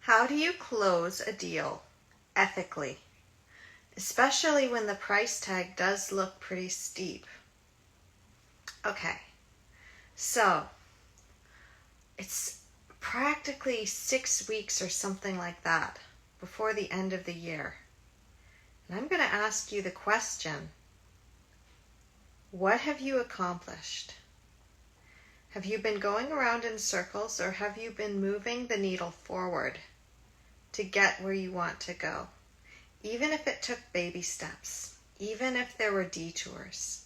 How do you close a deal ethically, especially when the price tag does look pretty steep? Okay, so it's practically 6 weeks or something like that before the end of the year. And I'm going to ask you the question, what have you accomplished? Have you been going around in circles, or have you been moving the needle forward to get where you want to go? Even if it took baby steps, even if there were detours,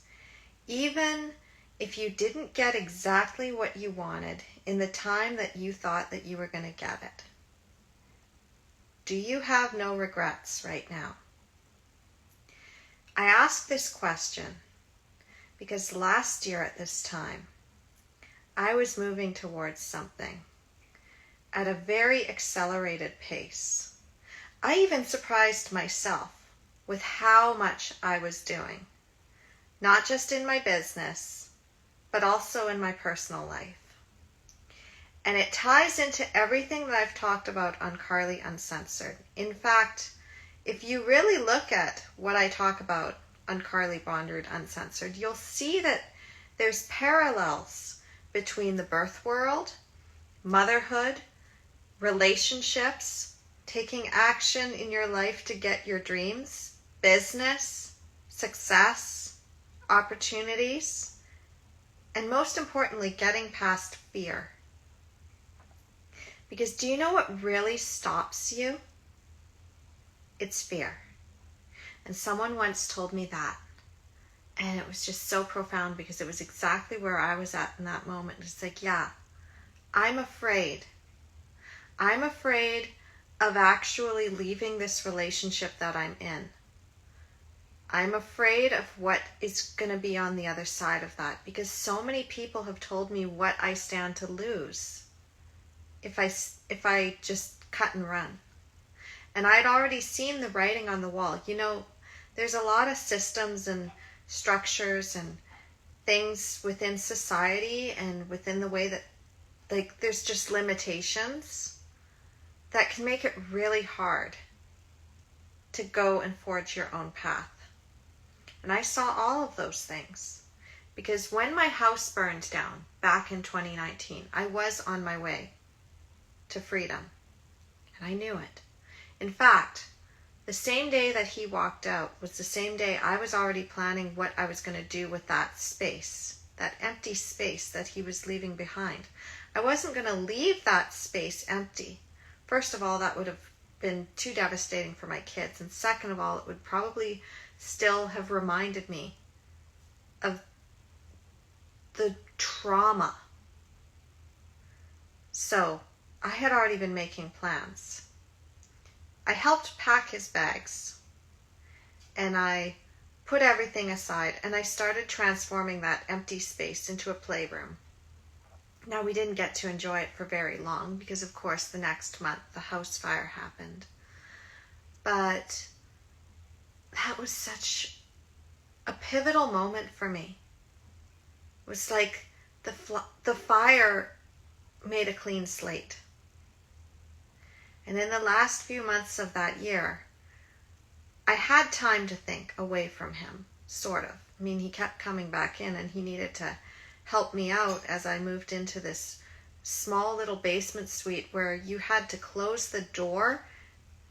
even if you didn't get exactly what you wanted in the time that you thought that you were going to get it. Do you have no regrets right now? I ask this question because last year at this time, I was moving towards something at a very accelerated pace. I even surprised myself with how much I was doing, not just in my business, but also in my personal life. And it ties into everything that I've talked about on Carly Uncensored. In fact, if you really look at what I talk about on Carly Bonderud Uncensored, you'll see that there's parallels between the birth world, motherhood, relationships, taking action in your life to get your dreams, business, success, opportunities, and most importantly, getting past fear. Because do you know what really stops you? It's fear. And someone once told me that. And it was just so profound because it was exactly where I was at in that moment. It's like, yeah, I'm afraid. I'm afraid of actually leaving this relationship that I'm in. I'm afraid of what is going to be on the other side of that, because so many people have told me what I stand to lose if I just cut and run. And I'd already seen the writing on the wall. You know, there's a lot of systems and structures and things within society and within the way that, like, there's just limitations that can make it really hard to go and forge your own path. And I saw all of those things because when my house burned down back in 2019, I was on my way to freedom, and I knew it. In fact, the same day that he walked out was the same day I was already planning what I was going to do with that space, that empty space that he was leaving behind. I wasn't going to leave that space empty. First of all, that would have been too devastating for my kids. And second of all, it would probably still have reminded me of the trauma. So I had already been making plans. I helped pack his bags and I put everything aside and I started transforming that empty space into a playroom. Now, we didn't get to enjoy it for very long because, of course, the next month the house fire happened. But that was such a pivotal moment for me. It was like the fire made a clean slate. And in the last few months of that year, I had time to think away from him, sort of. I mean, he kept coming back in and he needed to help me out as I moved into this small little basement suite where you had to close the door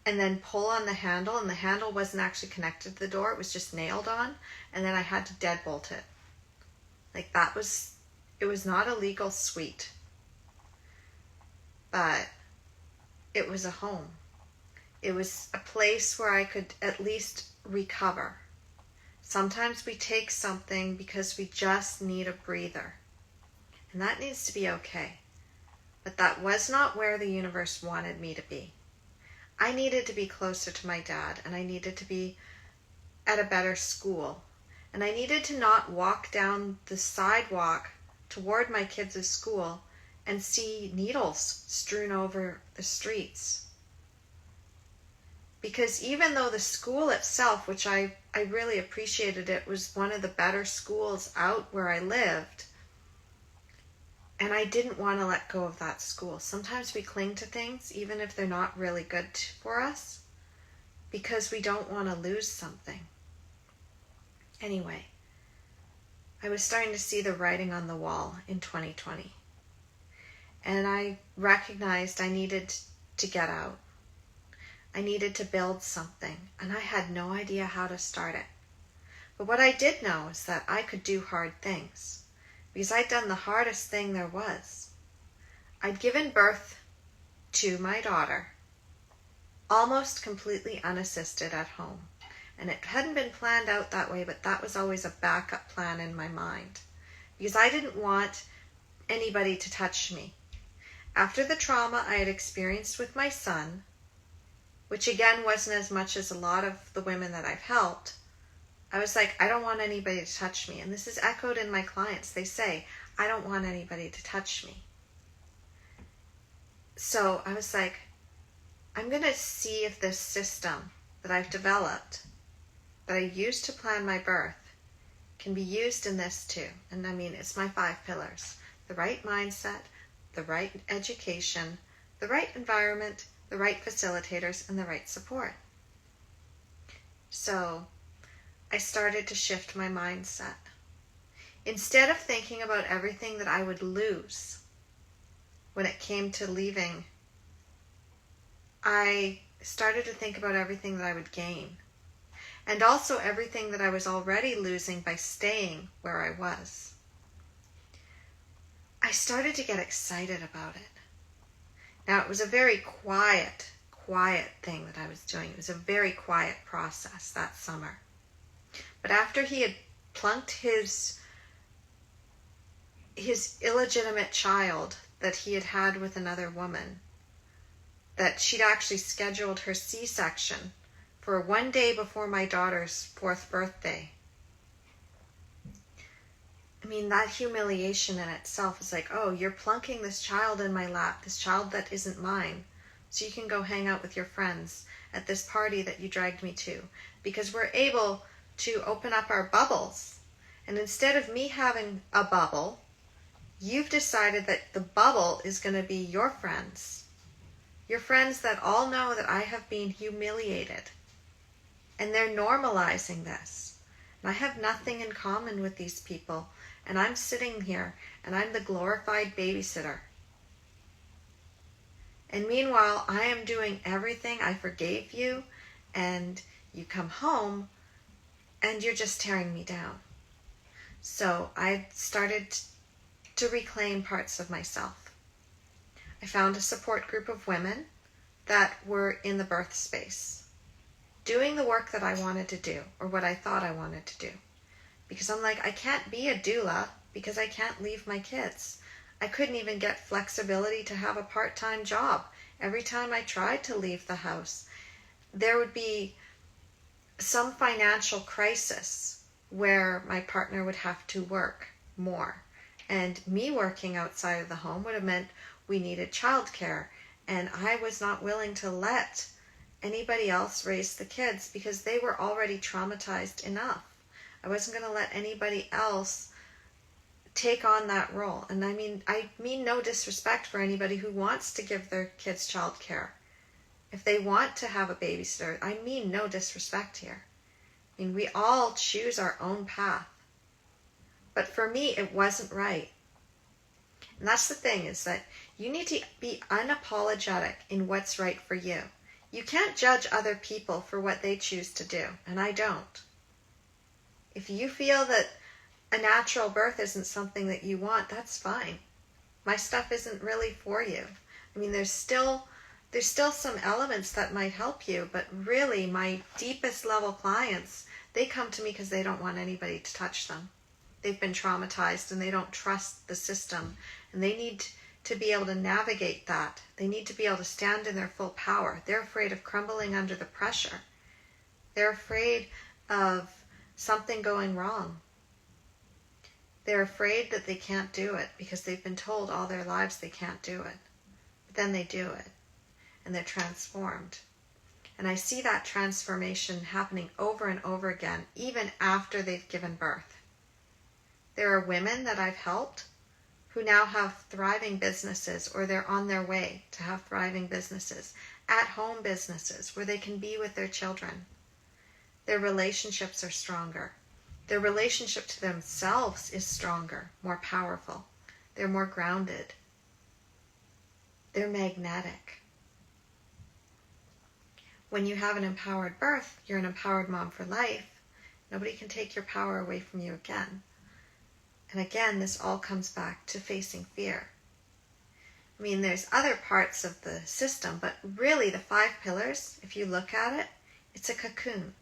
and then pull on the handle, and the handle wasn't actually connected to the door, it was just nailed on, and then I had to deadbolt it. Like, it was not a legal suite, but it was a home. It was a place where I could at least recover. Sometimes we take something because we just need a breather, and that needs to be okay. But that was not where the universe wanted me to be. I needed to be closer to my dad, and I needed to be at a better school, and I needed to not walk down the sidewalk toward my kids' school and see needles strewn over the streets. Because even though the school itself, which I really appreciated, it was one of the better schools out where I lived, And I didn't want to let go of that school. Sometimes we cling to things, even if they're not really good for us, because we don't want to lose something. Anyway, I was starting to see the writing on the wall in 2020. And I recognized I needed to get out. I needed to build something, and I had no idea how to start it. But what I did know is that I could do hard things, because I'd done the hardest thing there was. I'd given birth to my daughter, almost completely unassisted at home. And it hadn't been planned out that way, but that was always a backup plan in my mind, because I didn't want anybody to touch me. After the trauma I had experienced with my son, which again wasn't as much as a lot of the women that I've helped, I was like, I don't want anybody to touch me. And this is echoed in my clients. They say, I don't want anybody to touch me. So I was like, I'm going to see if this system that I've developed, that I used to plan my birth, can be used in this too. And I mean, it's my 5 pillars: the right mindset, the right education, the right environment, the right facilitators, and the right support. So I started to shift my mindset. Instead of thinking about everything that I would lose when it came to leaving, I started to think about everything that I would gain. And also everything that I was already losing by staying where I was. I started to get excited about it. Now, it was a very quiet thing that I was doing. It was a very quiet process that summer. But after he had plunked his illegitimate child that he had had with another woman, that she'd actually scheduled her C-section for 1 day before my daughter's 4th birthday. I mean, that humiliation in itself is like, oh, you're plunking this child in my lap, this child that isn't mine, so you can go hang out with your friends at this party that you dragged me to, because we're able to open up our bubbles. And instead of me having a bubble, you've decided that the bubble is going to be your friends that all know that I have been humiliated. And they're normalizing this. And I have nothing in common with these people. And I'm sitting here, and I'm the glorified babysitter. And meanwhile, I am doing everything. I forgave you, and you come home, and you're just tearing me down. So I started to reclaim parts of myself. I found a support group of women that were in the birth space, doing the work that I wanted to do, or what I thought I wanted to do. Because I'm like, I can't be a doula because I can't leave my kids. I couldn't even get flexibility to have a part-time job. Every time I tried to leave the house, there would be some financial crisis where my partner would have to work more. And me working outside of the home would have meant we needed childcare. And I was not willing to let anybody else raise the kids because they were already traumatized enough. I wasn't going to let anybody else take on that role. And I mean no disrespect for anybody who wants to give their kids childcare. If they want to have a babysitter, I mean no disrespect here. I mean, we all choose our own path. But for me, it wasn't right. And that's the thing, is that you need to be unapologetic in what's right for you. You can't judge other people for what they choose to do, and I don't. If you feel that a natural birth isn't something that you want, that's fine. My stuff isn't really for you. I mean, there's still some elements that might help you, but really my deepest level clients, they come to me because they don't want anybody to touch them. They've been traumatized and they don't trust the system, and they need to be able to navigate that. They need to be able to stand in their full power. They're afraid of crumbling under the pressure. They're afraid of something going wrong. They're afraid that they can't do it because they've been told all their lives they can't do it. But then they do it, and they're transformed. And I see that transformation happening over and over again, even after they've given birth. There are women that I've helped who now have thriving businesses, or they're on their way to have thriving businesses, at-home businesses where they can be with their children. Their relationships are stronger. Their relationship to themselves is stronger, more powerful. They're more grounded. They're magnetic. When you have an empowered birth, you're an empowered mom for life. Nobody can take your power away from you again. And again, this all comes back to facing fear. I mean, there's other parts of the system, but really the 5 pillars, if you look at it, it's a cocoon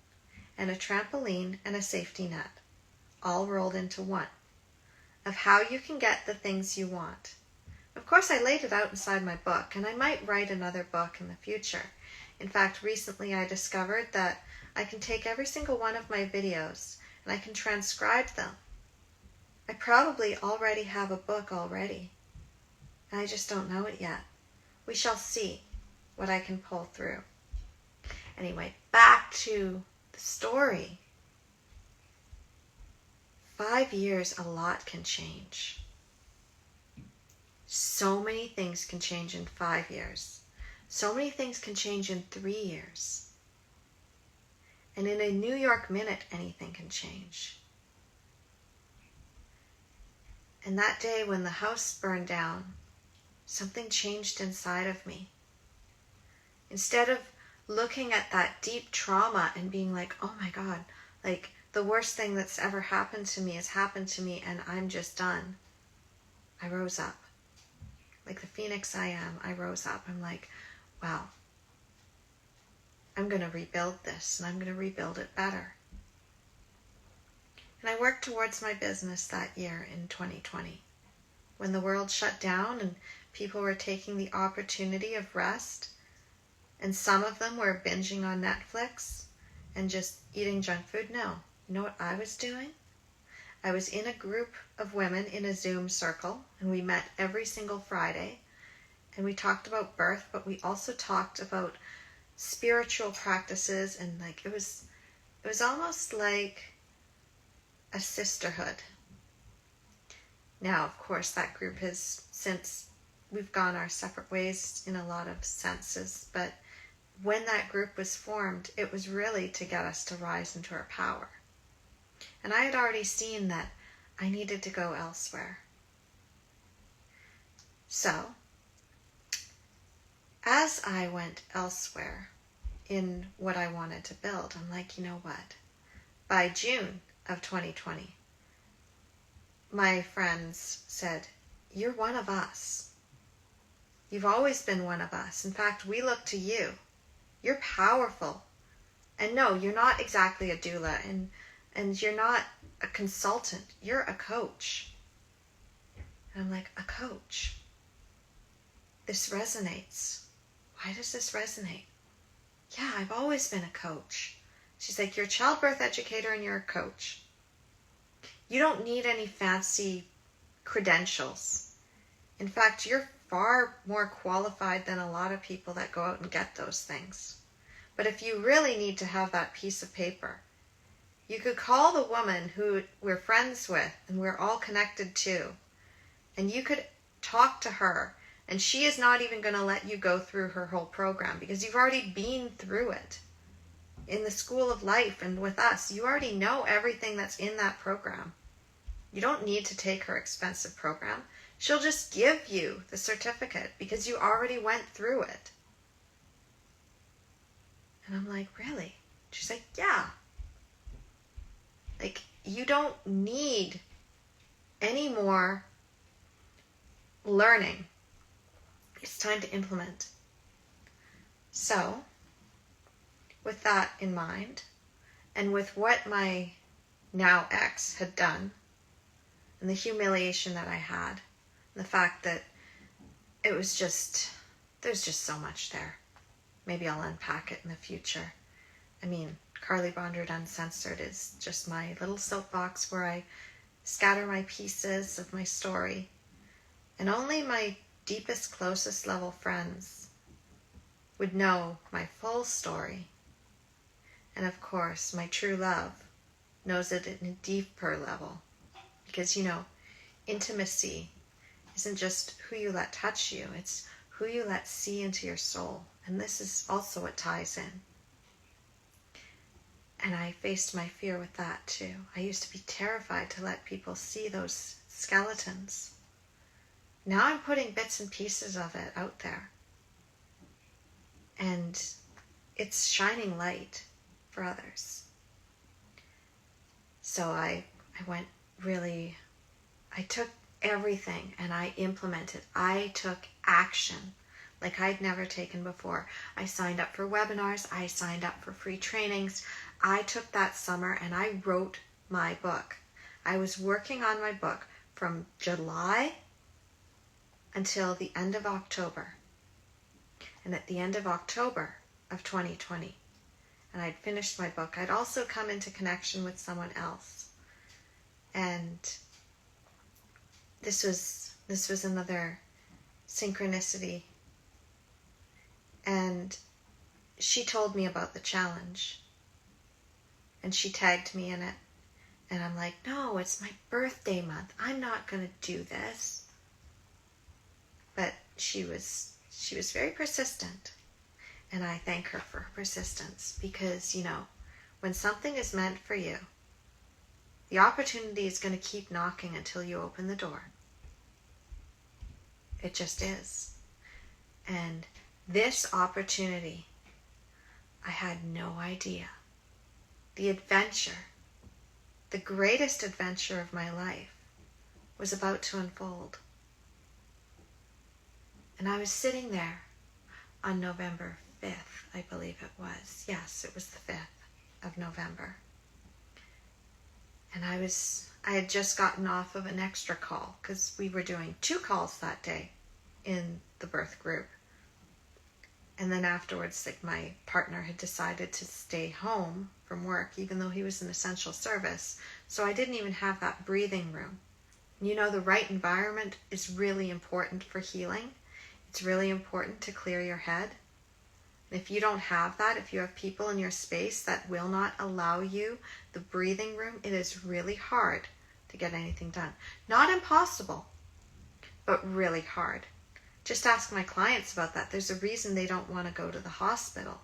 and a trampoline and a safety net, all rolled into one, of how you can get the things you want. Of course, I laid it out inside my book, and I might write another book in the future. In fact, recently I discovered that I can take every single one of my videos and I can transcribe them. I probably already have a book already, and I just don't know it yet. We shall see what I can pull through. Anyway, back to the story. 5 years, a lot can change. So many things can change in 5 years. So many things can change in 3 years. And in a New York minute, anything can change. And that day when the house burned down, something changed inside of me. Instead of looking at that deep trauma and being like, oh my God, like the worst thing that's ever happened to me has happened to me and I'm just done, I rose up. Like the phoenix I am, I rose up. I'm like, wow, I'm going to rebuild this, and I'm going to rebuild it better. And I worked towards my business that year in 2020. When the world shut down and people were taking the opportunity of rest, and some of them were binging on Netflix and just eating junk food. No. You know what I was doing? I was in a group of women in a Zoom circle, and we met every single Friday, and we talked about birth, but we also talked about spiritual practices, and like it was almost like a sisterhood. Now, of course, that group has since we've gone our separate ways in a lot of senses, but when that group was formed, it was really to get us to rise into our power. And I had already seen that I needed to go elsewhere. So, as I went elsewhere in what I wanted to build, I'm like, you know what? By June of 2020, my friends said, you're one of us. You've always been one of us. In fact, we look to you. You're powerful. And no, you're not exactly a doula, and you're not a consultant. You're a coach. And I'm like, a coach? This resonates. Why does this resonate? Yeah, I've always been a coach. She's like, you're a childbirth educator and you're a coach. You don't need any fancy credentials. In fact, you're far more qualified than a lot of people that go out and get those things. But if you really need to have that piece of paper, you could call the woman who we're friends with and we're all connected to, and you could talk to her, and she is not even going to let you go through her whole program because you've already been through it. In the school of life and with us, you already know everything that's in that program. You don't need to take her expensive program. She'll just give you the certificate because you already went through it. And I'm like, really? She's like, yeah. Like, you don't need any more learning. It's time to implement. So, with that in mind, and with what my now ex had done, and the humiliation that I had, and the fact that it was just, there's just so much there. Maybe I'll unpack it in the future. I mean, Carly Bonderud Uncensored is just my little soapbox where I scatter my pieces of my story. And only my deepest, closest level friends would know my full story. And of course, my true love knows it in a deeper level. Because, you know, intimacy isn't just who you let touch you, it's who you let see into your soul. And this is also what ties in. And I faced my fear with that too. I used to be terrified to let people see those skeletons. Now I'm putting bits and pieces of it out there. And it's shining light for others. So I took everything and I implemented. I took action like I'd never taken before. I signed up for webinars. I signed up for free trainings. I took that summer and I wrote my book. I was working on my book from July until the end of October. And at the end of October of 2020, and I'd finished my book, I'd also come into connection with someone else. And this was another synchronicity. And she told me about the challenge. And she tagged me in it. And I'm like, no, it's my birthday month. I'm not going to do this. But she was very persistent. And I thank her for her persistence. Because, when something is meant for you, the opportunity is going to keep knocking until you open the door. It just is. And this opportunity, I had no idea. The adventure, the greatest adventure of my life, was about to unfold. And I was sitting there on November 5th, I believe it was. Yes, it was the 5th of November. And I had just gotten off of an extra call because we were doing 2 calls that day in the birth group. And then afterwards, my partner had decided to stay home from work, even though he was an essential service. So I didn't even have that breathing room. The right environment is really important for healing. It's really important to clear your head. And if you don't have that, if you have people in your space that will not allow you the breathing room, it is really hard to get anything done. Not impossible, but really hard. Just ask my clients about that. There's a reason they don't want to go to the hospital.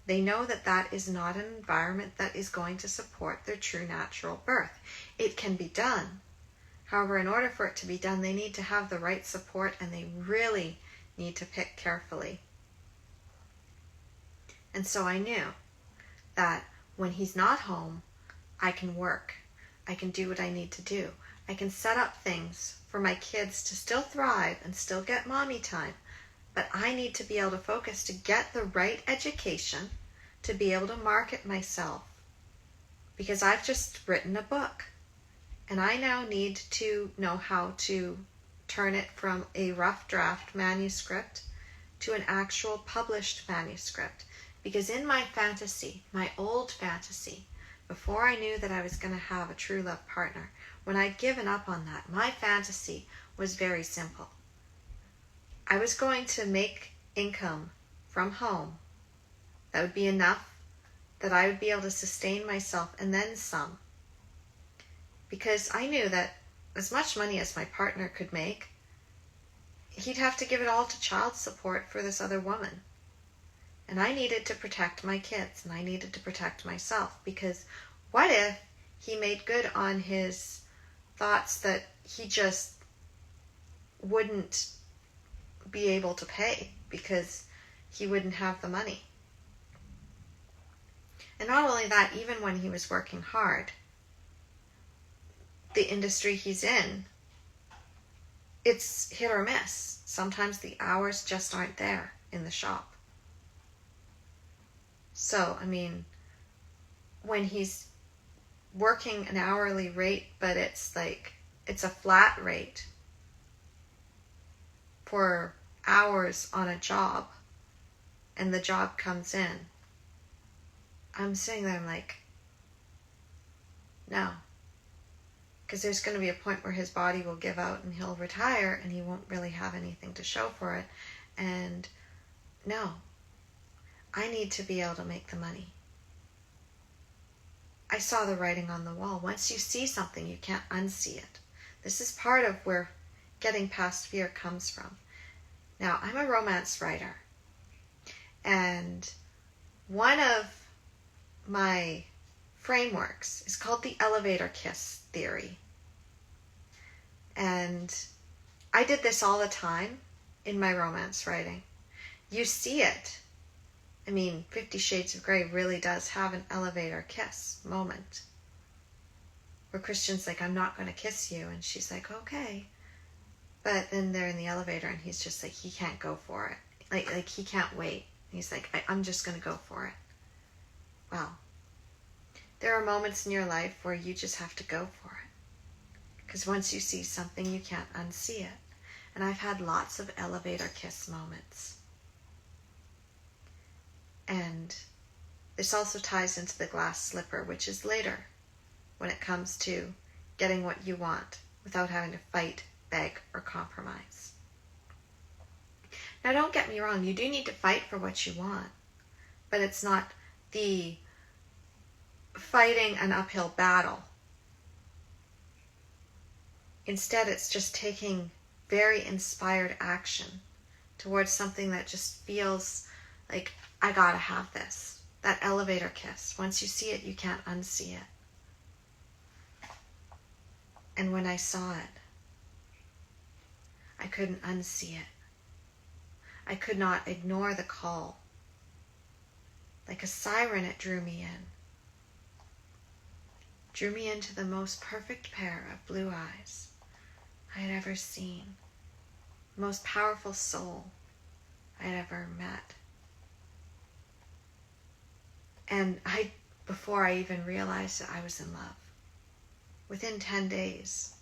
They know that that is not an environment that is going to support their true natural birth. It can be done. However, in order for it to be done, they need to have the right support, and they really need to pick carefully. And so I knew that when he's not home, I can work. I can do what I need to do. I can set up things for my kids to still thrive and still get mommy time. But I need to be able to focus to get the right education to be able to market myself. Because I've just written a book. And I now need to know how to turn it from a rough draft manuscript to an actual published manuscript. Because in my fantasy, my old fantasy, before I knew that I was going to have a true love partner, when I'd given up on that, my fantasy was very simple. I was going to make income from home that would be enough that I would be able to sustain myself and then some. Because I knew that as much money as my partner could make, he'd have to give it all to child support for this other woman. And I needed to protect my kids, and I needed to protect myself, because what if he made good on his thoughts that he just wouldn't be able to pay because he wouldn't have the money? And not only that, even when he was working hard, the industry he's in, it's hit or miss. Sometimes the hours just aren't there in the shop. So, when he's working an hourly rate, but it's a flat rate for hours on a job, and the job comes in, I'm sitting there, I'm like, no. Because there's going to be a point where his body will give out and he'll retire and he won't really have anything to show for it. And no, I need to be able to make the money. I saw the writing on the wall. Once you see something, you can't unsee it. This is part of where getting past fear comes from. Now, I'm a romance writer, and one of my frameworks is called the elevator kiss theory. And I did this all the time in my romance writing. You see it. I mean, 50 Shades of Grey really does have an elevator kiss moment, where Christian's like, I'm not going to kiss you. And she's like, okay. But then they're in the elevator and he's just like, he can't go for it. Like he can't wait. He's like, I'm just going to go for it. Well, there are moments in your life where you just have to go for it. Because once you see something, you can't unsee it. And I've had lots of elevator kiss moments. And this also ties into the glass slipper, which is later when it comes to getting what you want without having to fight, beg, or compromise. Now, don't get me wrong, you do need to fight for what you want, but it's not the fighting an uphill battle. Instead, it's just taking very inspired action towards something that just feels like, I gotta have this. That elevator kiss. Once you see it, you can't unsee it. And when I saw it, I couldn't unsee it. I could not ignore the call. Like a siren, it drew me in. Drew me into the most perfect pair of blue eyes I had ever seen. The most powerful soul I had ever met. And before I even realized that I was in love, within 10 days,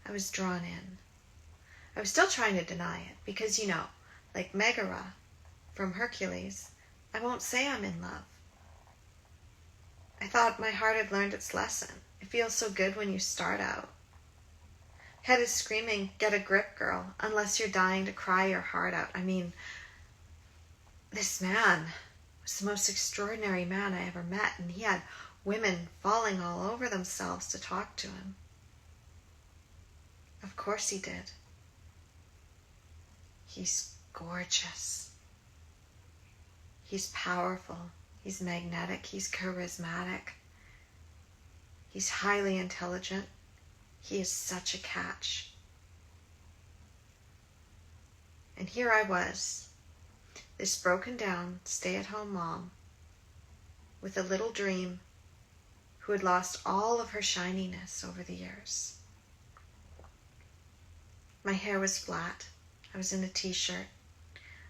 I was drawn in. I was still trying to deny it because, like Megara from Hercules, I won't say I'm in love. I thought my heart had learned its lesson. It feels so good when you start out. Head is screaming, get a grip, girl, unless you're dying to cry your heart out. I mean, this man was the most extraordinary man I ever met, and he had women falling all over themselves to talk to him. Of course he did. He's gorgeous. He's powerful. He's magnetic. He's charismatic. He's highly intelligent. He is such a catch. And here I was, this broken down, stay-at-home mom with a little dream who had lost all of her shininess over the years. My hair was flat. I was in a t-shirt.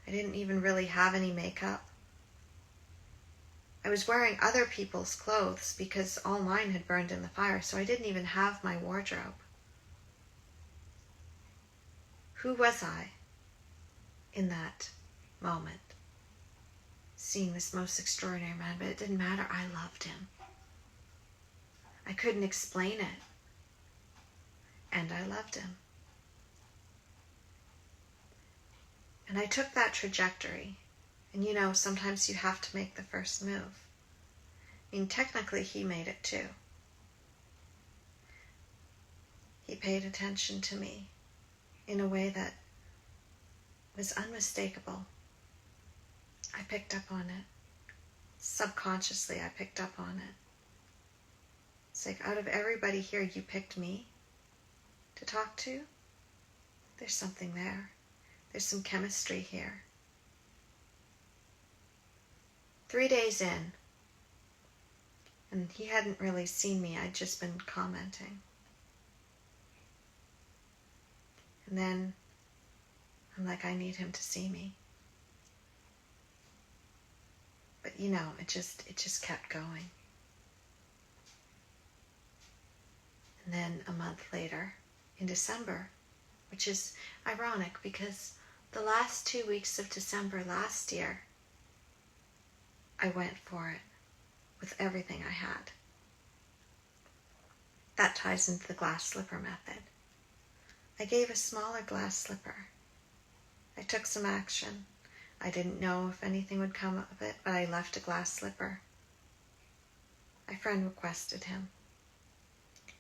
I didn't even really have any makeup. I was wearing other people's clothes because all mine had burned in the fire, so I didn't even have my wardrobe. Who was I in that moment? Seeing this most extraordinary man, but it didn't matter. I loved him. I couldn't explain it. And I loved him. And I took that trajectory. And sometimes you have to make the first move. I mean, technically he made it too. He paid attention to me in a way that was unmistakable. I picked up on it. Subconsciously, I picked up on it. It's like, out of everybody here, you picked me to talk to? There's something there. There's some chemistry here. 3 days in, and he hadn't really seen me. I'd just been commenting. And then I'm like, I need him to see me. But it just kept going. And then a month later, in December, which is ironic because the last 2 weeks of December last year, I went for it with everything I had. That ties into the glass slipper method. I gave a smaller glass slipper. I took some action. I didn't know if anything would come of it, but I left a glass slipper. My friend requested him.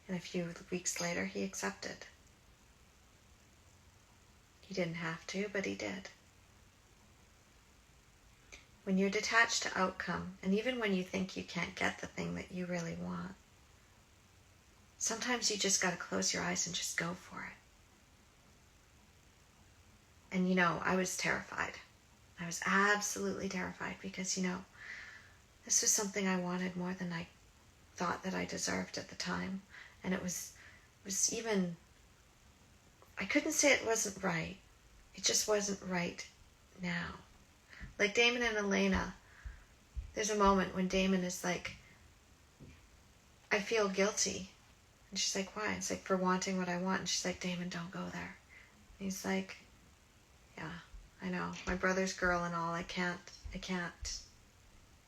And a few weeks later, he accepted. He didn't have to, but he did. When you're detached to outcome, and even when you think you can't get the thing that you really want, sometimes you just got to close your eyes and just go for it. And I was terrified. I was absolutely terrified because, this was something I wanted more than I thought that I deserved at the time. And it was even, I couldn't say it wasn't right. It just wasn't right now. Like Damon and Elena, there's a moment when Damon is like, I feel guilty. And she's like, why? It's like, for wanting what I want. And she's like, Damon, don't go there. And he's like, yeah, I know. My brother's girl and all. I can't.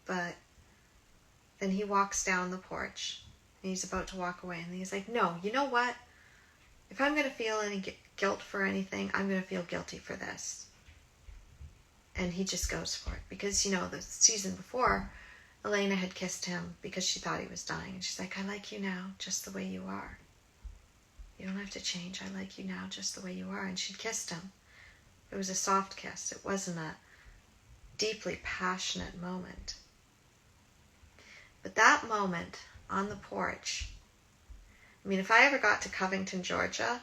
But then he walks down the porch. And he's about to walk away. And he's like, no, you know what? If I'm going to feel any guilt for anything, I'm going to feel guilty for this. And he just goes for it. Because, the season before, Elena had kissed him because she thought he was dying. And she's like, I like you now just the way you are. You don't have to change. I like you now just the way you are. And she kissed him. It was a soft kiss. It wasn't a deeply passionate moment. But that moment on the porch, if I ever got to Covington, Georgia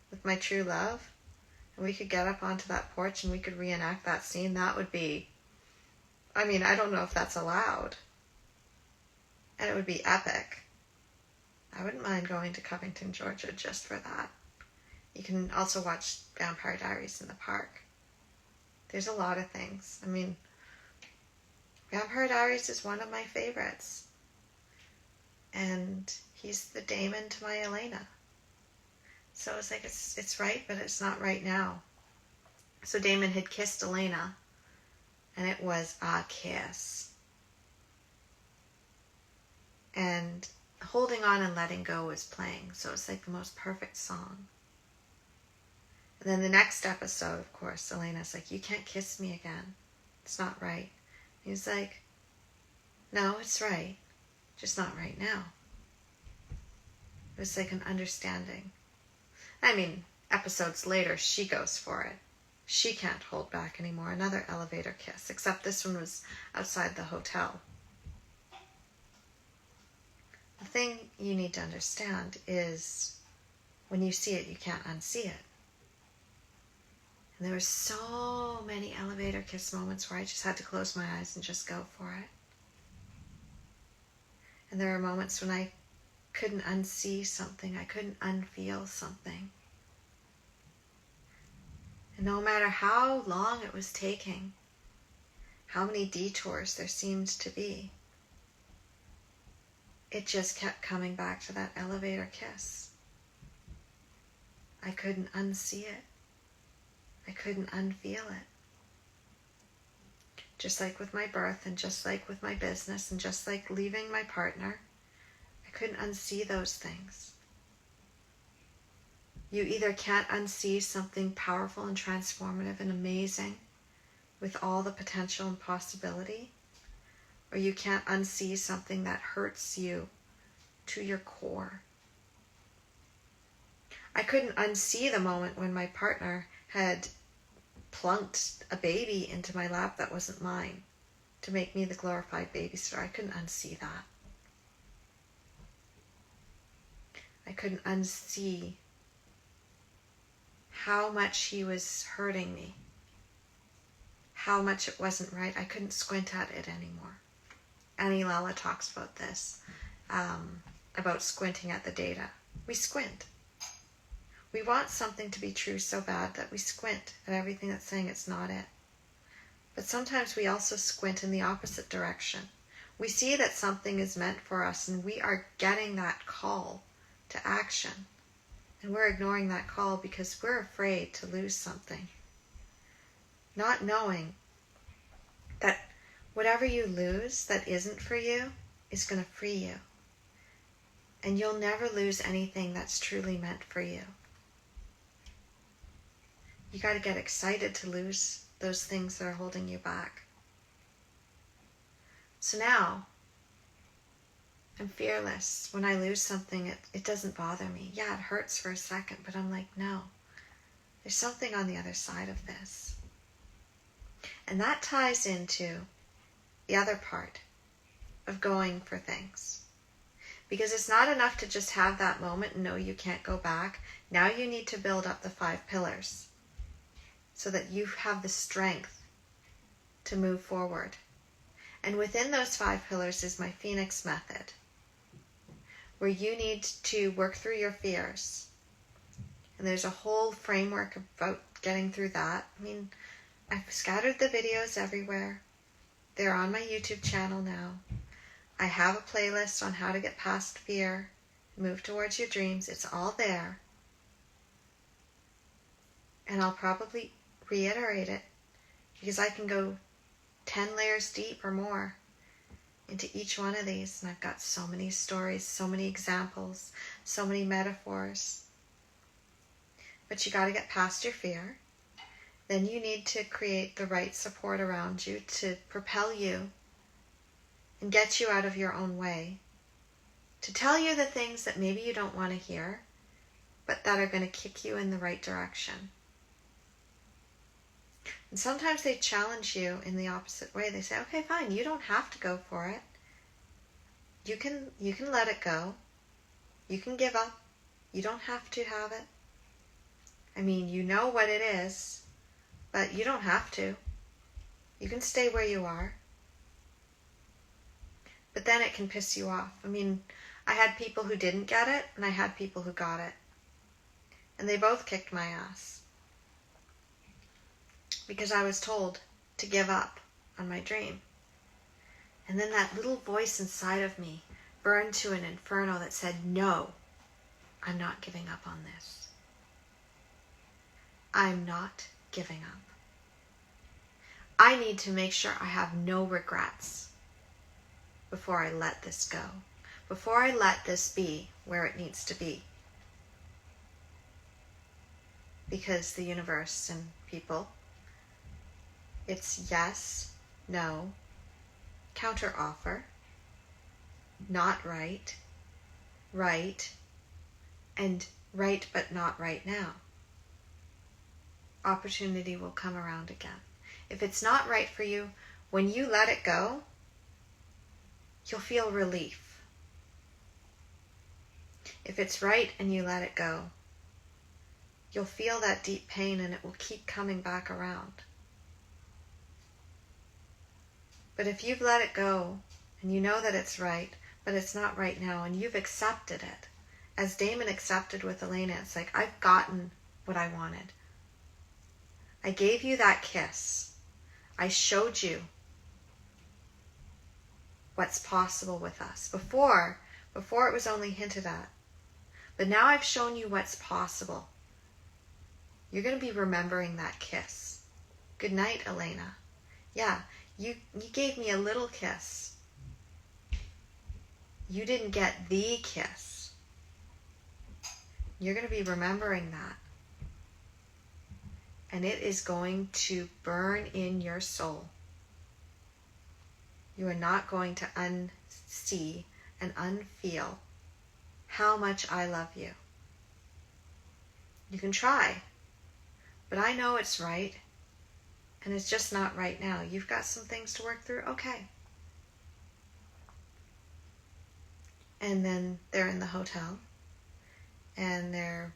with my true love, and we could get up onto that porch and we could reenact that scene, that would be, I don't know if that's allowed. And it would be epic. I wouldn't mind going to Covington, Georgia just for that. You can also watch Vampire Diaries in the park. There's a lot of things. Vampire Diaries is one of my favorites. And he's the Damon to my Elena. So it's like, it's right, but it's not right now. So Damon had kissed Elena, and it was a kiss. And Holding On and Letting Go was playing, so it's like the most perfect song. And then the next episode, of course, Elena's like, you can't kiss me again. It's not right. He's like, no, it's right. Just not right now. It was like an understanding. Episodes later, she goes for it. She can't hold back anymore. Another elevator kiss, except this one was outside the hotel. The thing you need to understand is when you see it, you can't unsee it. And there were so many elevator kiss moments where I just had to close my eyes and just go for it. And there were moments when I couldn't unsee something. I couldn't unfeel something. And no matter how long it was taking, how many detours there seemed to be, it just kept coming back to that elevator kiss. I couldn't unsee it. I couldn't unfeel it. Just like with my birth, and just like with my business, and just like leaving my partner, I couldn't unsee those things. You either can't unsee something powerful and transformative and amazing with all the potential and possibility, or you can't unsee something that hurts you to your core. I couldn't unsee the moment when my partner had plunked a baby into my lap that wasn't mine to make me the glorified babysitter. I couldn't unsee that. I couldn't unsee how much he was hurting me, how much it wasn't right. I couldn't squint at it anymore. Annie Lala talks about this, about squinting at the data. We squint. We want something to be true so bad that we squint at everything that's saying it's not it. But sometimes we also squint in the opposite direction. We see that something is meant for us and we are getting that call to action. And we're ignoring that call because we're afraid to lose something. Not knowing that whatever you lose that isn't for you is going to free you. And you'll never lose anything that's truly meant for you. You got to get excited to lose those things that are holding you back. So now, I'm fearless. When I lose something, it doesn't bother me. Yeah, it hurts for a second, but I'm like, no. There's something on the other side of this. And that ties into the other part of going for things. Because it's not enough to just have that moment and know you can't go back. Now you need to build up the 5 pillars so that you have the strength to move forward. And within those 5 pillars is my Phoenix method, where you need to work through your fears. And there's a whole framework about getting through that. I mean, I've scattered the videos everywhere. They're on my YouTube channel now. I have a playlist on how to get past fear, move towards your dreams. It's all there. And I'll probably reiterate it because I can go 10 layers deep or more into each one of these. And I've got so many stories, so many examples, so many metaphors. But you got to get past your fear. Then you need to create the right support around you to propel you and get you out of your own way, to tell you the things that maybe you don't want to hear, but that are going to kick you in the right direction. And sometimes they challenge you in the opposite way. They say, okay, fine, you don't have to go for it. You can let it go. You can give up. You don't have to have it. I mean, you know what it is, but you don't have to. You can stay where you are. But then it can piss you off. I mean, I had people who didn't get it, and I had people who got it. And they both kicked my ass. Because I was told to give up on my dream. And then that little voice inside of me burned to an inferno that said, no, I'm not giving up on this. I'm not giving up. I need to make sure I have no regrets before I let this go, before I let this be where it needs to be. Because the universe and people, it's yes, no, counter offer, not right, right, and right but not right now. Opportunity will come around again. If it's not right for you, when you let it go, you'll feel relief. If it's right and you let it go, you'll feel that deep pain and it will keep coming back around. But if you've let it go and you know that it's right, but it's not right now, and you've accepted it, as Damon accepted with Elena, it's like, I've gotten what I wanted. I gave you that kiss. I showed you what's possible with us. Before it was only hinted at. But now I've shown you what's possible. You're going to be remembering that kiss. Good night, Elena. Yeah, you gave me a little kiss. You didn't get the kiss. You're going to be remembering that. And it is going to burn in your soul. You are not going to unsee and unfeel how much I love you. You can try, but I know it's right, and it's just not right now. You've got some things to work through. Okay. And then they're in the hotel, and they're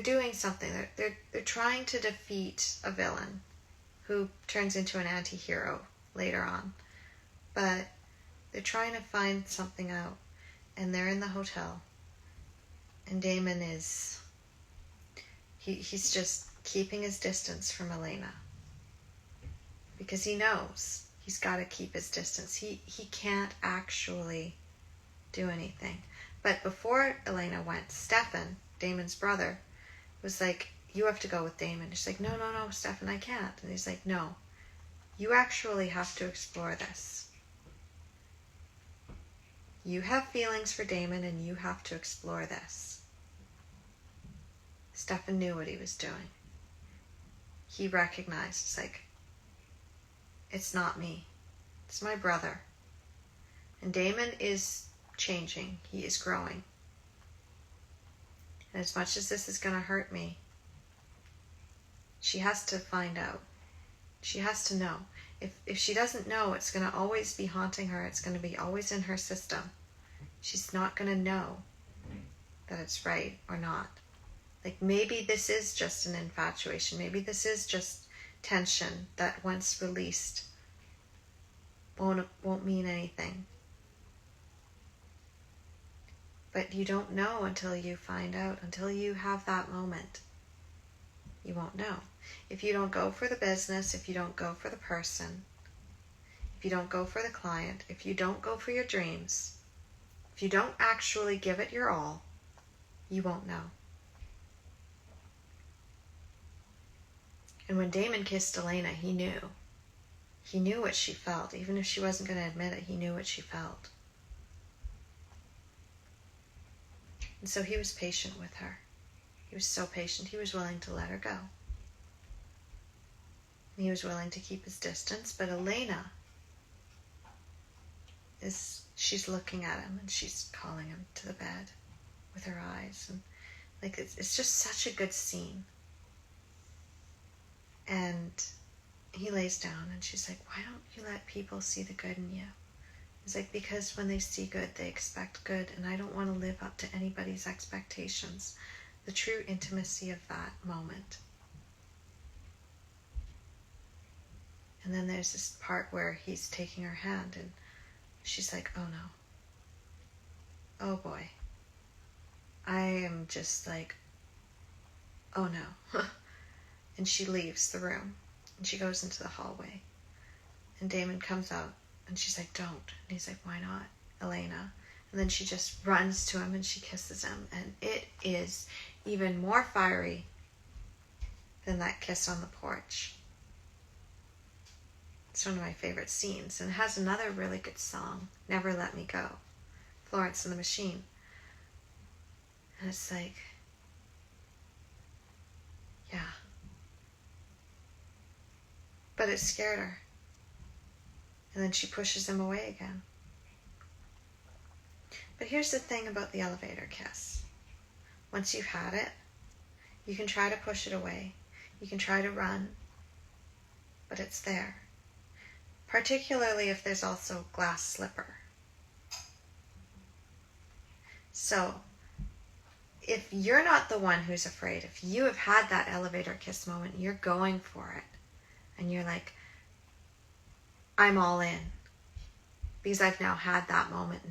doing something. They're trying to defeat a villain who turns into an anti-hero later on. But they're trying to find something out. And they're in the hotel. And Damon is... He's just keeping his distance from Elena. Because he knows he's got to keep his distance. He can't actually do anything. But before Elena went, Stefan, Damon's brother, was like, you have to go with Damon. She's like, no, Stefan, I can't. And he's like, no, you actually have to explore this. You have feelings for Damon and you have to explore this. Stefan knew what he was doing. He recognized, it's like, it's not me. It's my brother. And Damon is changing. He is growing. And as much as this is going to hurt me, She has to find out. She has to know. If she doesn't know, it's going to always be haunting her. It's going to be always in her system. She's not going to know that it's right or not. Like, maybe this is just an infatuation. Maybe this is just tension that once released won't mean anything. But you don't know until you find out, until you have that moment. You won't know. If you don't go for the business, if you don't go for the person, if you don't go for the client, if you don't go for your dreams, if you don't actually give it your all, you won't know. And when Damon kissed Elena, he knew. He knew what she felt. Even if she wasn't going to admit it, he knew what she felt. And so he was patient with her. He was so patient, he was willing to let her go. He was willing to keep his distance, but Elena she's looking at him and she's calling him to the bed with her eyes. And like, it's just such a good scene. And he lays down and she's like, why don't you let people see the good in you? He's like, because when they see good, they expect good, and I don't want to live up to anybody's expectations. The true intimacy of that moment. And then there's this part where he's taking her hand and she's like, oh no. Oh boy. I am just like, oh no. And she leaves the room and she goes into the hallway. And Damon comes out and she's like, don't. And he's like, why not, Elena? And then she just runs to him and she kisses him. And it is even more fiery than that kiss on the porch. It's one of my favorite scenes. And it has another really good song, Never Let Me Go, Florence and the Machine. And it's like, yeah. But it scared her. And then she pushes him away again. But here's the thing about the elevator kiss. Once you've had it, you can try to push it away. You can try to run, but it's there. Particularly if there's also glass slipper. So, if you're not the one who's afraid, if you have had that elevator kiss moment, you're going for it. And you're like, I'm all in. Because I've now had that moment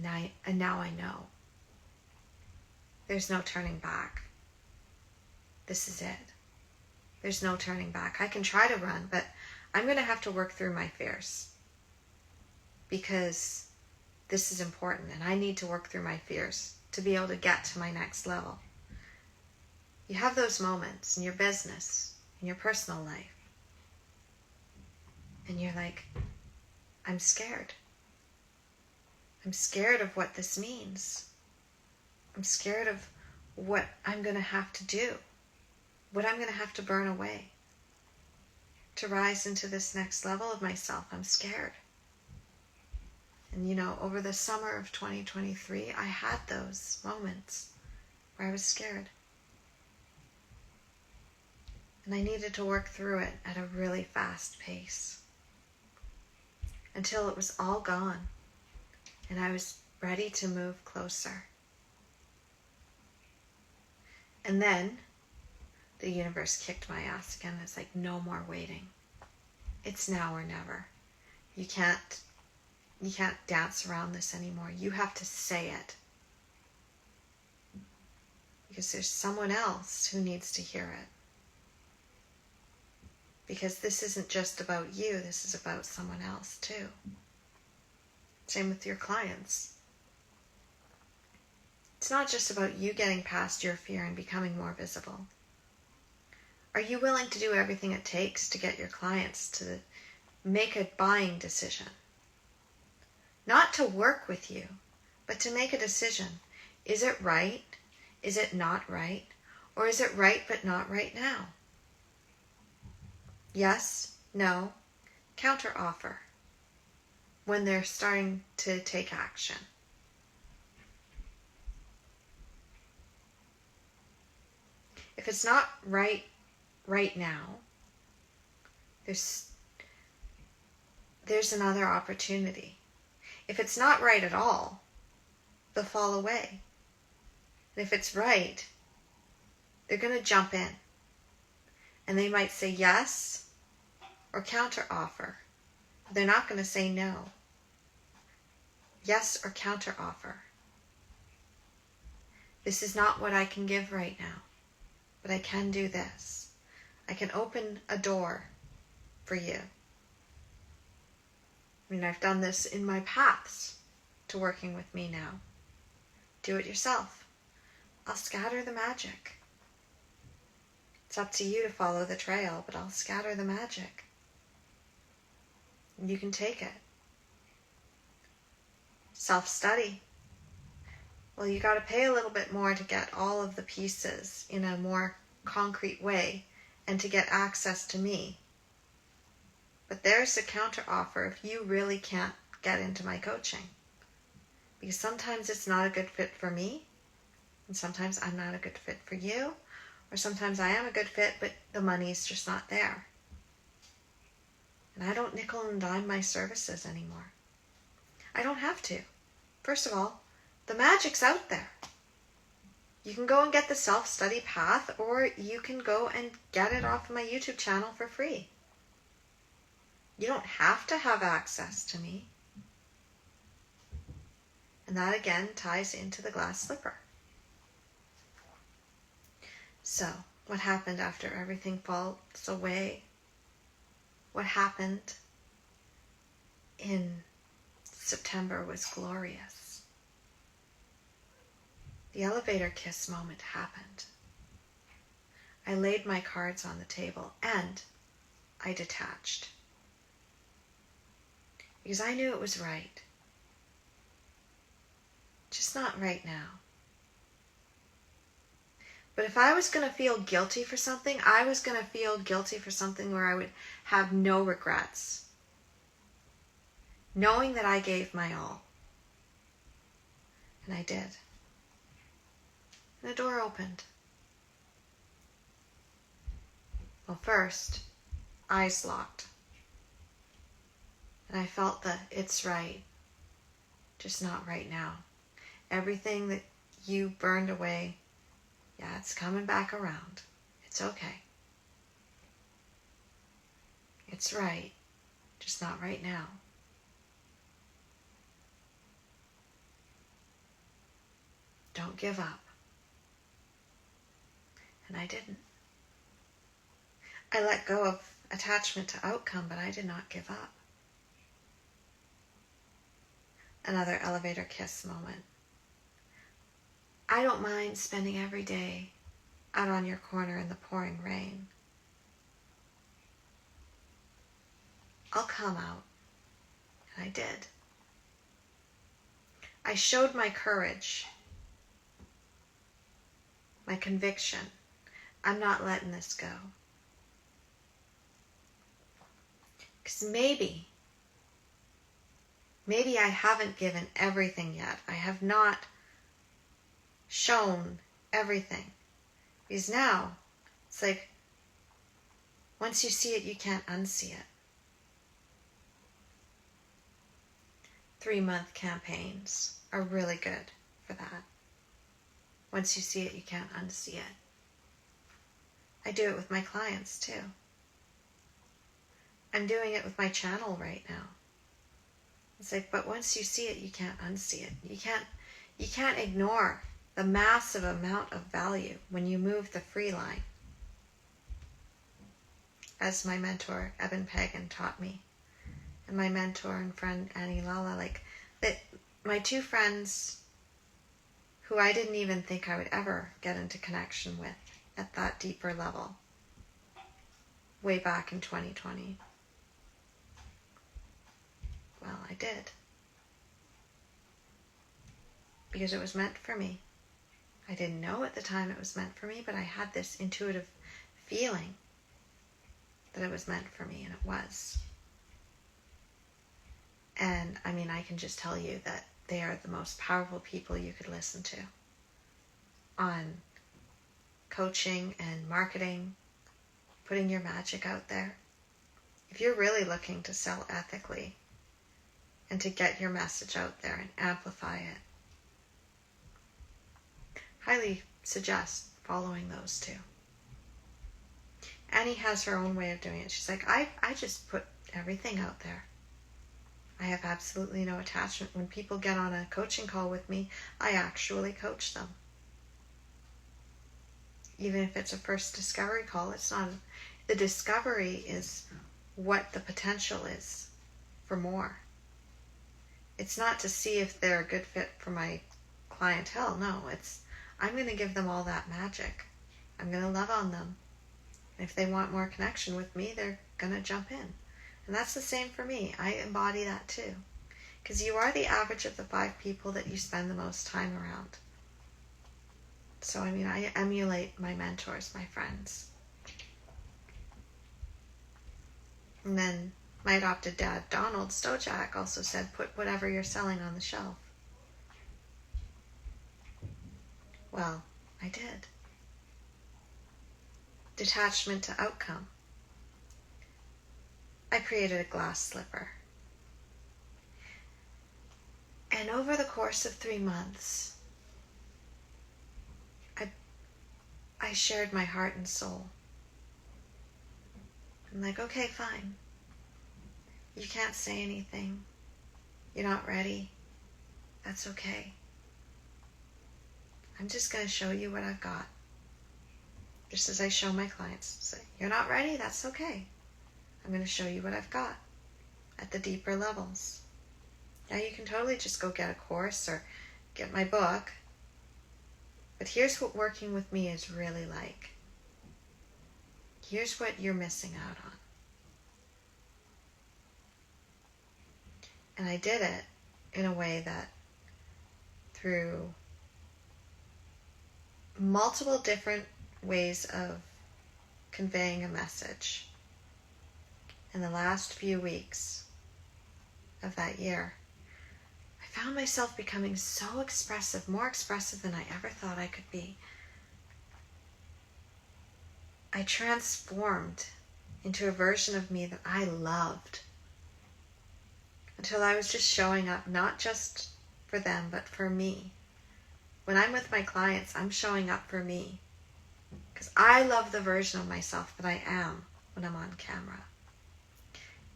and now I know. There's no turning back. This is it. There's no turning back. I can try to run, but I'm going to have to work through my fears. Because this is important and I need to work through my fears to be able to get to my next level. You have those moments in your business, in your personal life. And you're like, I'm scared. I'm scared of what this means. I'm scared of what I'm going to have to do. What I'm going to have to burn away. To rise into this next level of myself. I'm scared. And you know, over the summer of 2023, I had those moments where I was scared. And I needed to work through it at a really fast pace. Until it was all gone and I was ready to move closer. And then the universe kicked my ass again. It's like, no more waiting. It's now or never. You can't dance around this anymore. You have to say it. Because there's someone else who needs to hear it. Because this isn't just about you, this is about someone else too. Same with your clients. It's not just about you getting past your fear and becoming more visible. Are you willing to do everything it takes to get your clients to make a buying decision? Not to work with you, but to make a decision. Is it right? Is it not right? Or is it right but not right now? Yes, no, counter offer. When they're starting to take action. If it's not right now, there's another opportunity. If it's not right at all, they'll fall away. And if it's right, they're going to jump in. And they might say yes or counter offer. They're not going to say no. Yes or counter offer. This is not what I can give right now, but I can do this. I can open a door for you. I mean, I've done this in my paths to working with me now. Do it yourself. I'll scatter the magic. It's up to you to follow the trail, but I'll scatter the magic. And you can take it. Self-study. Well, you got to pay a little bit more to get all of the pieces in a more concrete way and to get access to me. But there's a counter offer if you really can't get into my coaching. Because sometimes it's not a good fit for me, and sometimes I'm not a good fit for you, or sometimes I am a good fit, but the money's just not there. And I don't nickel and dime my services anymore. I don't have to. First of all, the magic's out there. You can go and get the self-study path, or you can go and get it off of my YouTube channel for free. You don't have to have access to me. And that again ties into the glass slipper. So, what happened after everything falls away? What happened in September was glorious. The elevator kiss moment happened. I laid my cards on the table and I detached. Because I knew it was right. Just not right now. But if I was going to feel guilty for something, I was going to feel guilty for something where I would have no regrets. Knowing that I gave my all. And I did. And the door opened. Well, first, eyes locked. And I felt that it's right, just not right now. Everything that you burned away, yeah, it's coming back around. It's okay. It's right, just not right now. Don't give up. And I didn't. I let go of attachment to outcome, but I did not give up. Another elevator kiss moment. I don't mind spending every day out on your corner in the pouring rain. I'll come out. And I did. I showed my courage, my conviction. I'm not letting this go. Because maybe I haven't given everything yet. I have not shown everything. Because now, it's like, once you see it, you can't unsee it. 3-month campaigns are really good for that. Once you see it, you can't unsee it. I do it with my clients too. I'm doing it with my channel right now. It's like, but once you see it, you can't unsee it. You can't ignore the massive amount of value when you move the free line. As my mentor, Eben Pagan, taught me. And my mentor and friend, Annie Lala, my two friends who I didn't even think I would ever get into connection with at that deeper level, way back in 2020. Well, I did. Because it was meant for me. I didn't know at the time it was meant for me, but I had this intuitive feeling that it was meant for me, and it was. And I mean, I can just tell you that they are the most powerful people you could listen to on coaching and marketing, putting your magic out there. if you're really looking to sell ethically and to get your message out there and amplify it, highly suggest following those two. Annie has her own way of doing it. She's like, I just put everything out there. I have absolutely no attachment. When people get on a coaching call with me, I actually coach them. Even if it's a first discovery call, it's not. The discovery is what the potential is for more. It's not to see if they're a good fit for my clientele. No, it's I'm going to give them all that magic. I'm going to love on them. And if they want more connection with me, they're going to jump in. And that's the same for me. I embody that too. Because you are the average of the 5 people that you spend the most time around. So, I mean, I emulate my mentors, my friends. And then my adopted dad, Donald Stojak, also said, put whatever you're selling on the shelf. Well, I did. Detachment to outcome. I created a glass slipper. And over the course of 3 months, I shared my heart and soul. I'm like, okay, fine. You can't say anything. You're not ready. That's okay. I'm just going to show you what I've got. Just as I show my clients. Say, you're not ready? That's okay. I'm going to show you what I've got at the deeper levels. Now you can totally just go get a course or get my book. But here's what working with me is really like. Here's what you're missing out on. And I did it in a way that through multiple different ways of conveying a message. In the last few weeks of that year, I found myself becoming so expressive, more expressive than I ever thought I could be. I transformed into a version of me that I loved until I was just showing up, not just for them, but for me. When I'm with my clients, I'm showing up for me because I love the version of myself that I am when I'm on camera.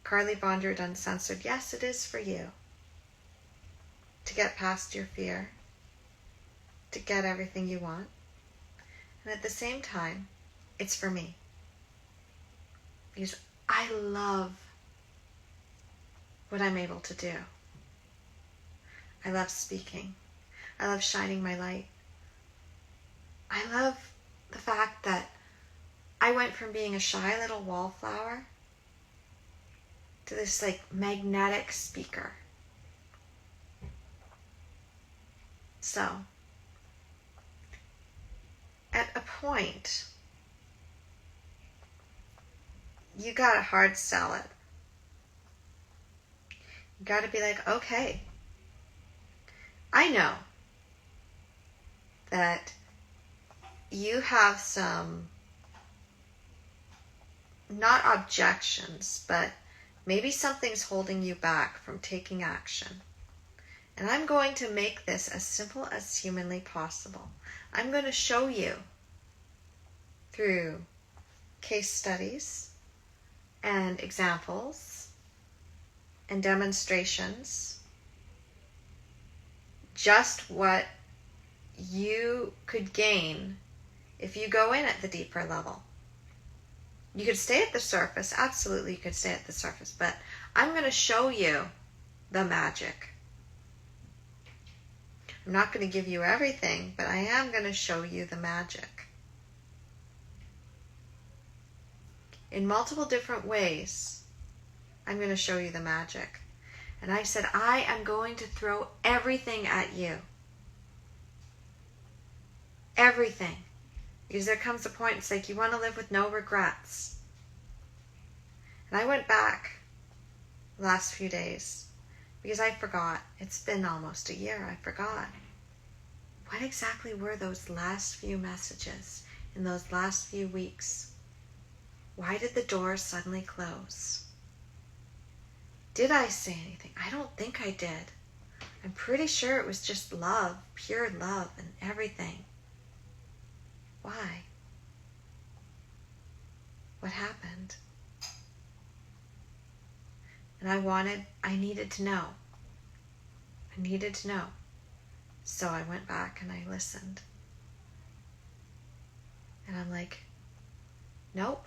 Carly Bonderud Uncensored, yes, it is for you. To get past your fear, to get everything you want. And at the same time, it's for me. Because I love what I'm able to do. I love speaking. I love shining my light. I love the fact that I went from being a shy little wallflower to this like magnetic speaker. So, at a point, you gotta hard sell it. You gotta be like, okay, I know that you have some, not objections, but maybe something's holding you back from taking action. And I'm going to make this as simple as humanly possible. I'm going to show you through case studies and examples and demonstrations just what you could gain if you go in at the deeper level. You could stay at the surface. Absolutely, you could stay at the surface. But I'm going to show you the magic. I'm not going to give you everything, but I am going to show you the magic. In multiple different ways, I'm going to show you the magic. And I said, I am going to throw everything at you. Everything. Because there comes a point, it's like you want to live with no regrets. And I went back the last few days because I forgot. It's been almost a year. I forgot. What exactly were those last few messages in those last few weeks? Why did the doors suddenly close? Did I say anything? I don't think I did. I'm pretty sure it was just love, pure love and everything. Why? What happened? And I needed to know. I needed to know. So I went back and I listened. And I'm like, nope.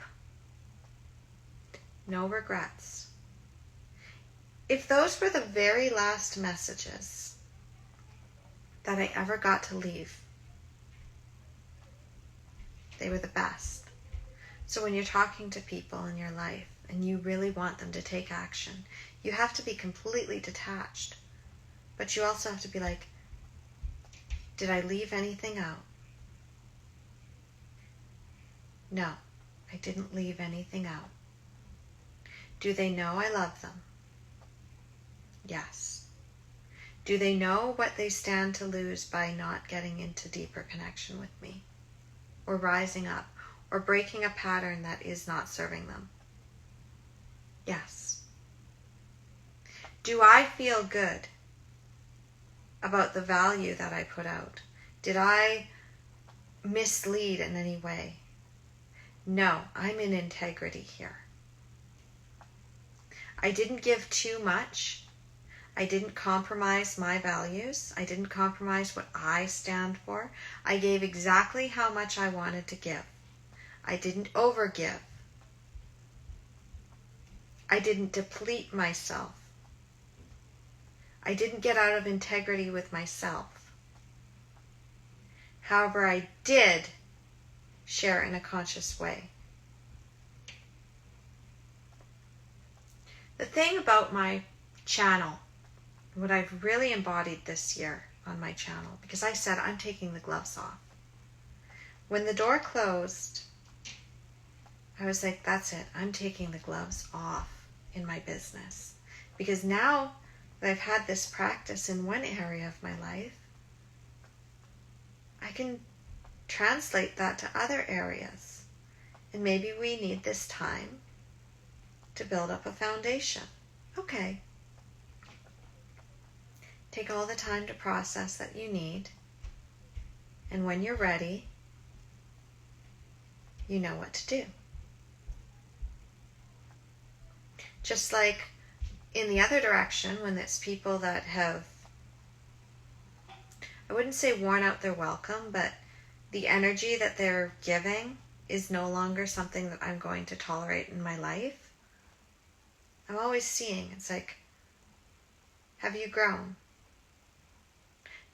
No regrets. If those were the very last messages that I ever got to leave, they were the best. So when you're talking to people in your life and you really want them to take action, you have to be completely detached. But you also have to be like, did I leave anything out? No, I didn't leave anything out. Do they know I love them? Yes. Do they know what they stand to lose by not getting into deeper connection with me? Or rising up? Or breaking a pattern that is not serving them? Yes. Do I feel good about the value that I put out? Did I mislead in any way? No, I'm in integrity here. I didn't give too much. I didn't compromise my values. I didn't compromise what I stand for. I gave exactly how much I wanted to give. I didn't overgive. I didn't deplete myself. I didn't get out of integrity with myself. However, I did share in a conscious way. The thing about my channel, what I've really embodied this year on my channel, because I said I'm taking the gloves off. When the door closed, I was like, that's it. I'm taking the gloves off in my business. Because now that I've had this practice in one area of my life, I can translate that to other areas. And maybe we need this time to build up a foundation. Okay. Take all the time to process that you need. And when you're ready, you know what to do. Just like in the other direction, when it's people that have, I wouldn't say worn out their welcome, but the energy that they're giving is no longer something that I'm going to tolerate in my life. I'm always seeing, it's like, have you grown?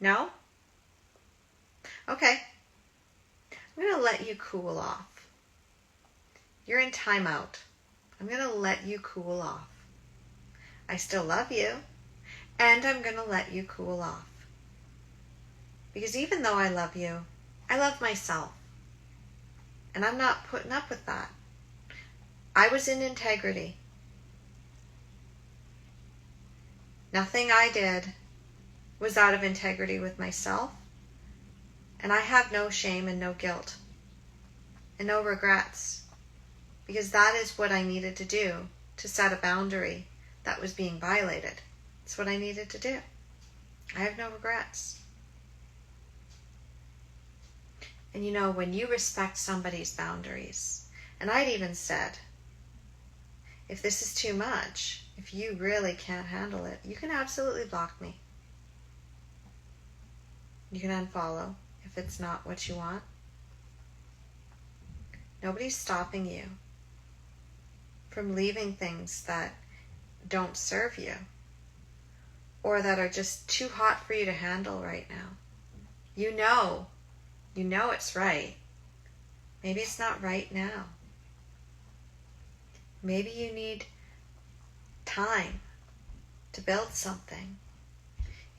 No? Okay. I'm going to let you cool off. You're in timeout. I'm going to let you cool off. I still love you, and I'm going to let you cool off. Because even though I love you, I love myself. And I'm not putting up with that. I was in integrity. Nothing I did was out of integrity with myself. And I have no shame and no guilt and no regrets. Because that is what I needed to do to set a boundary that was being violated. It's what I needed to do. I have no regrets. And you know, when you respect somebody's boundaries, and I'd even said, if this is too much, if you really can't handle it, you can absolutely block me. You can unfollow if it's not what you want. Nobody's stopping you from leaving things that don't serve you or that are just too hot for you to handle right now. You know it's right. Maybe it's not right now. Maybe you need time to build something.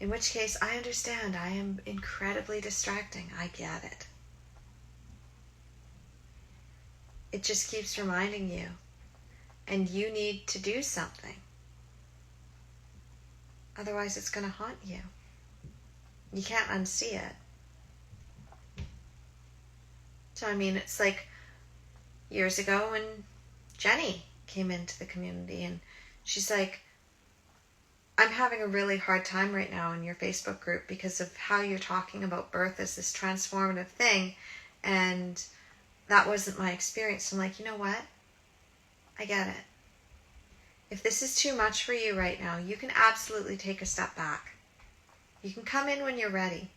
In which case, I understand. I am incredibly distracting. I get it. It just keeps reminding you. And you need to do something. Otherwise, it's going to haunt you. You can't unsee it. So, I mean, it's like years ago when Jenny came into the community and she's like, I'm having a really hard time right now in your Facebook group because of how you're talking about birth as this transformative thing, and that wasn't my experience. I'm like, you know what? I get it. If this is too much for you right now, you can absolutely take a step back. You can come in when you're ready.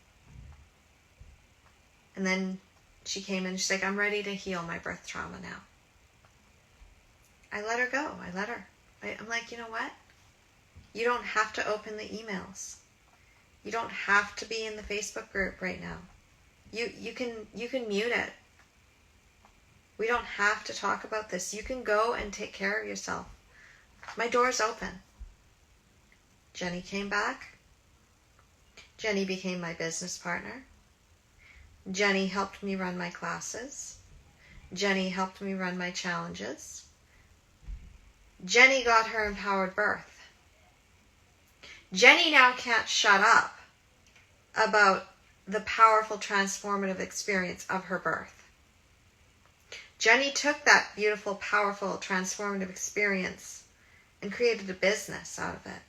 And then she came in, she's like, I'm ready to heal my birth trauma now. I let her go. I'm like, you know what? You don't have to open the emails. You don't have to be in the Facebook group right now. You can mute it. We don't have to talk about this. You can go and take care of yourself. My door's open. Jenny came back. Jenny became my business partner. Jenny helped me run my classes. Jenny helped me run my challenges. Jenny got her empowered birth. Jenny now can't shut up about the powerful transformative experience of her birth. Jenny took that beautiful, powerful, transformative experience and created a business out of it.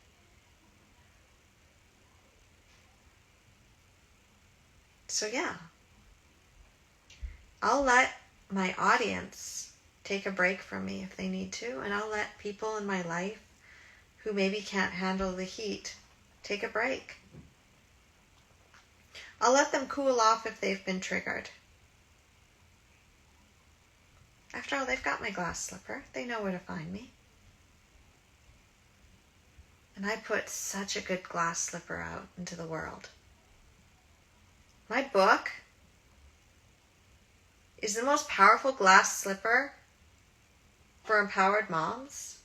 So yeah, I'll let my audience take a break from me if they need to, and I'll let people in my life who maybe can't handle the heat take a break. I'll let them cool off if they've been triggered. After all, they've got my glass slipper. They know where to find me. And I put such a good glass slipper out into the world. My book is the most powerful glass slipper for empowered moms.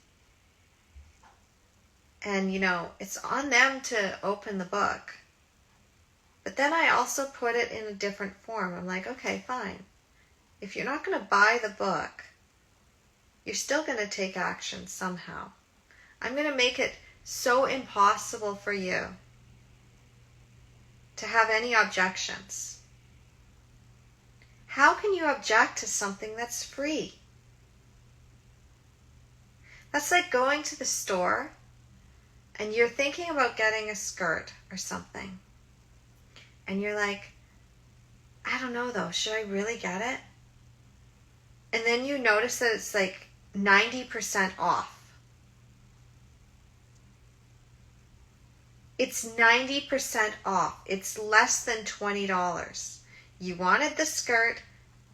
And, you know, it's on them to open the book. But then I also put it in a different form. I'm like, okay, fine. If you're not going to buy the book, you're still going to take action somehow. I'm going to make it so impossible for you to have any objections. How can you object to something that's free? That's like going to the store and you're thinking about getting a skirt or something. And you're like, I don't know though, should I really get it? And then you notice that it's like 90% off. It's 90% off. It's less than $20. You wanted the skirt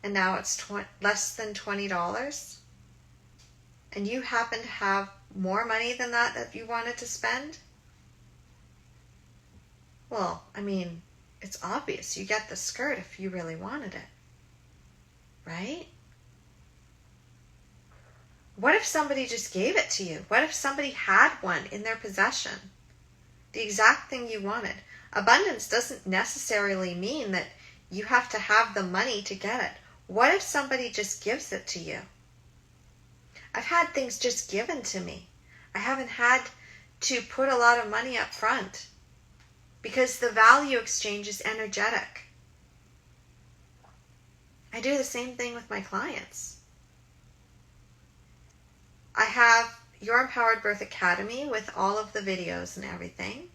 and now it's less than $20. And you happen to have more money than that you wanted to spend? Well, I mean, it's obvious. You get the skirt if you really wanted it. Right? What if somebody just gave it to you? What if somebody had one in their possession? The exact thing you wanted. Abundance doesn't necessarily mean that you have to have the money to get it. What if somebody just gives it to you? I've had things just given to me. I haven't had to put a lot of money up front because the value exchange is energetic. I do the same thing with my clients. I have Your Empowered Birth Academy with all of the videos and everything.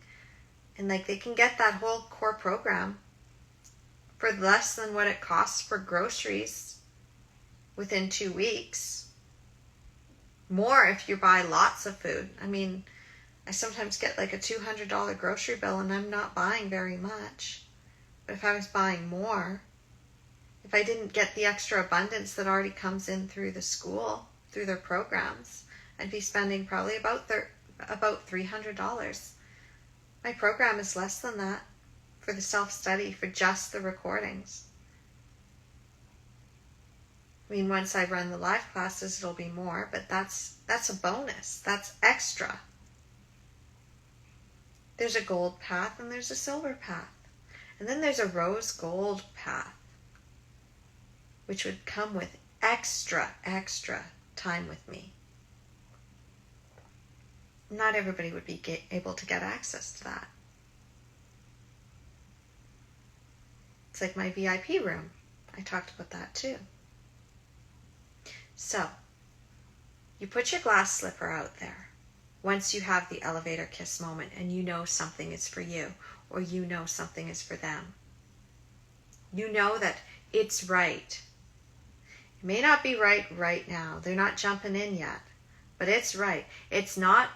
And like they can get that whole core program for less than what it costs for groceries within 2 weeks. More if you buy lots of food. I mean, I sometimes get like a $200 grocery bill and I'm not buying very much. But if I was buying more, if I didn't get the extra abundance that already comes in through the school, through their programs, I'd be spending probably about $300. My program is less than that for the self-study, for just the recordings. I mean, once I run the live classes, it'll be more, but that's a bonus. That's extra. There's a gold path and there's a silver path. And then there's a rose gold path, which would come with extra time with me. Not everybody would be able to get access to that. It's like my VIP room. I talked about that too. So, you put your glass slipper out there. once you have the elevator kiss moment and you know something is for you or you know something is for them. You know that it's right. It may not be right now. They're not jumping in yet, but it's right. It's not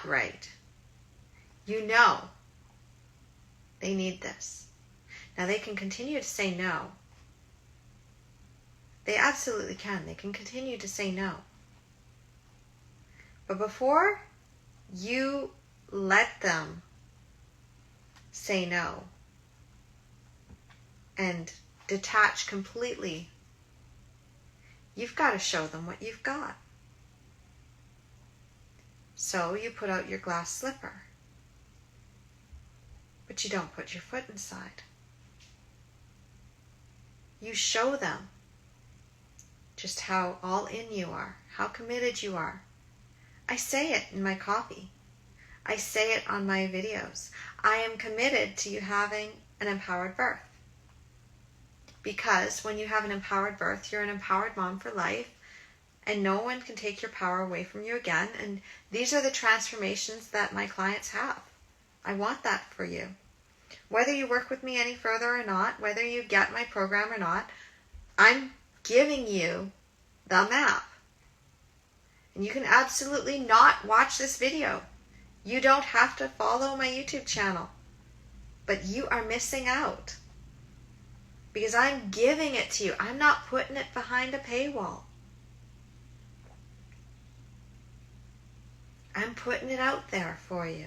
right. You know they need this. Now they can continue to say no. They absolutely can. They can continue to say no. But before you let them say no and detach completely, you've got to show them what you've got. So you put out your glass slipper, but you don't put your foot inside. You show them just how all in you are, how committed you are. I say it in my copy. I say it on my videos. I am committed to you having an empowered birth. Because when you have an empowered birth, you're an empowered mom for life, and no one can take your power away from you again. And these are the transformations that my clients have. I want that for you. Whether you work with me any further or not, whether you get my program or not, I'm giving you the map. And you can absolutely not watch this video. You don't have to follow my YouTube channel. But you are missing out. Because I'm giving it to you. I'm not putting it behind a paywall. I'm putting it out there for you.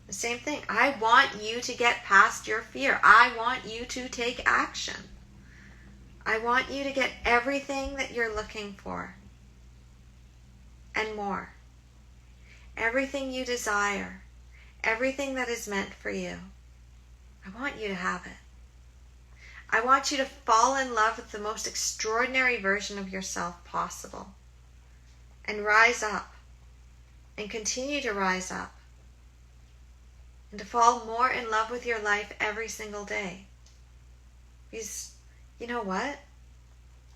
The same thing. I want you to get past your fear. I want you to take action. I want you to get everything that you're looking for. And more. Everything you desire. Everything that is meant for you. I want you to have it. I want you to fall in love with the most extraordinary version of yourself possible. And rise up. And continue to rise up. And to fall more in love with your life every single day. Because, you know what?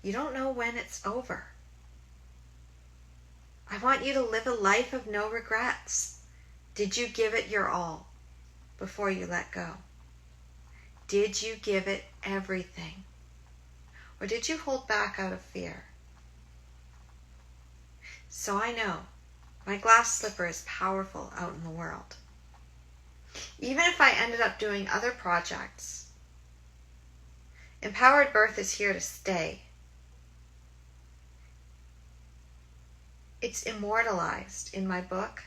You don't know when it's over. I want you to live a life of no regrets. Did you give it your all before you let go? Did you give it everything? Or did you hold back out of fear? So I know my glass slipper is powerful out in the world. Even if I ended up doing other projects, empowered birth is here to stay. It's immortalized in my book.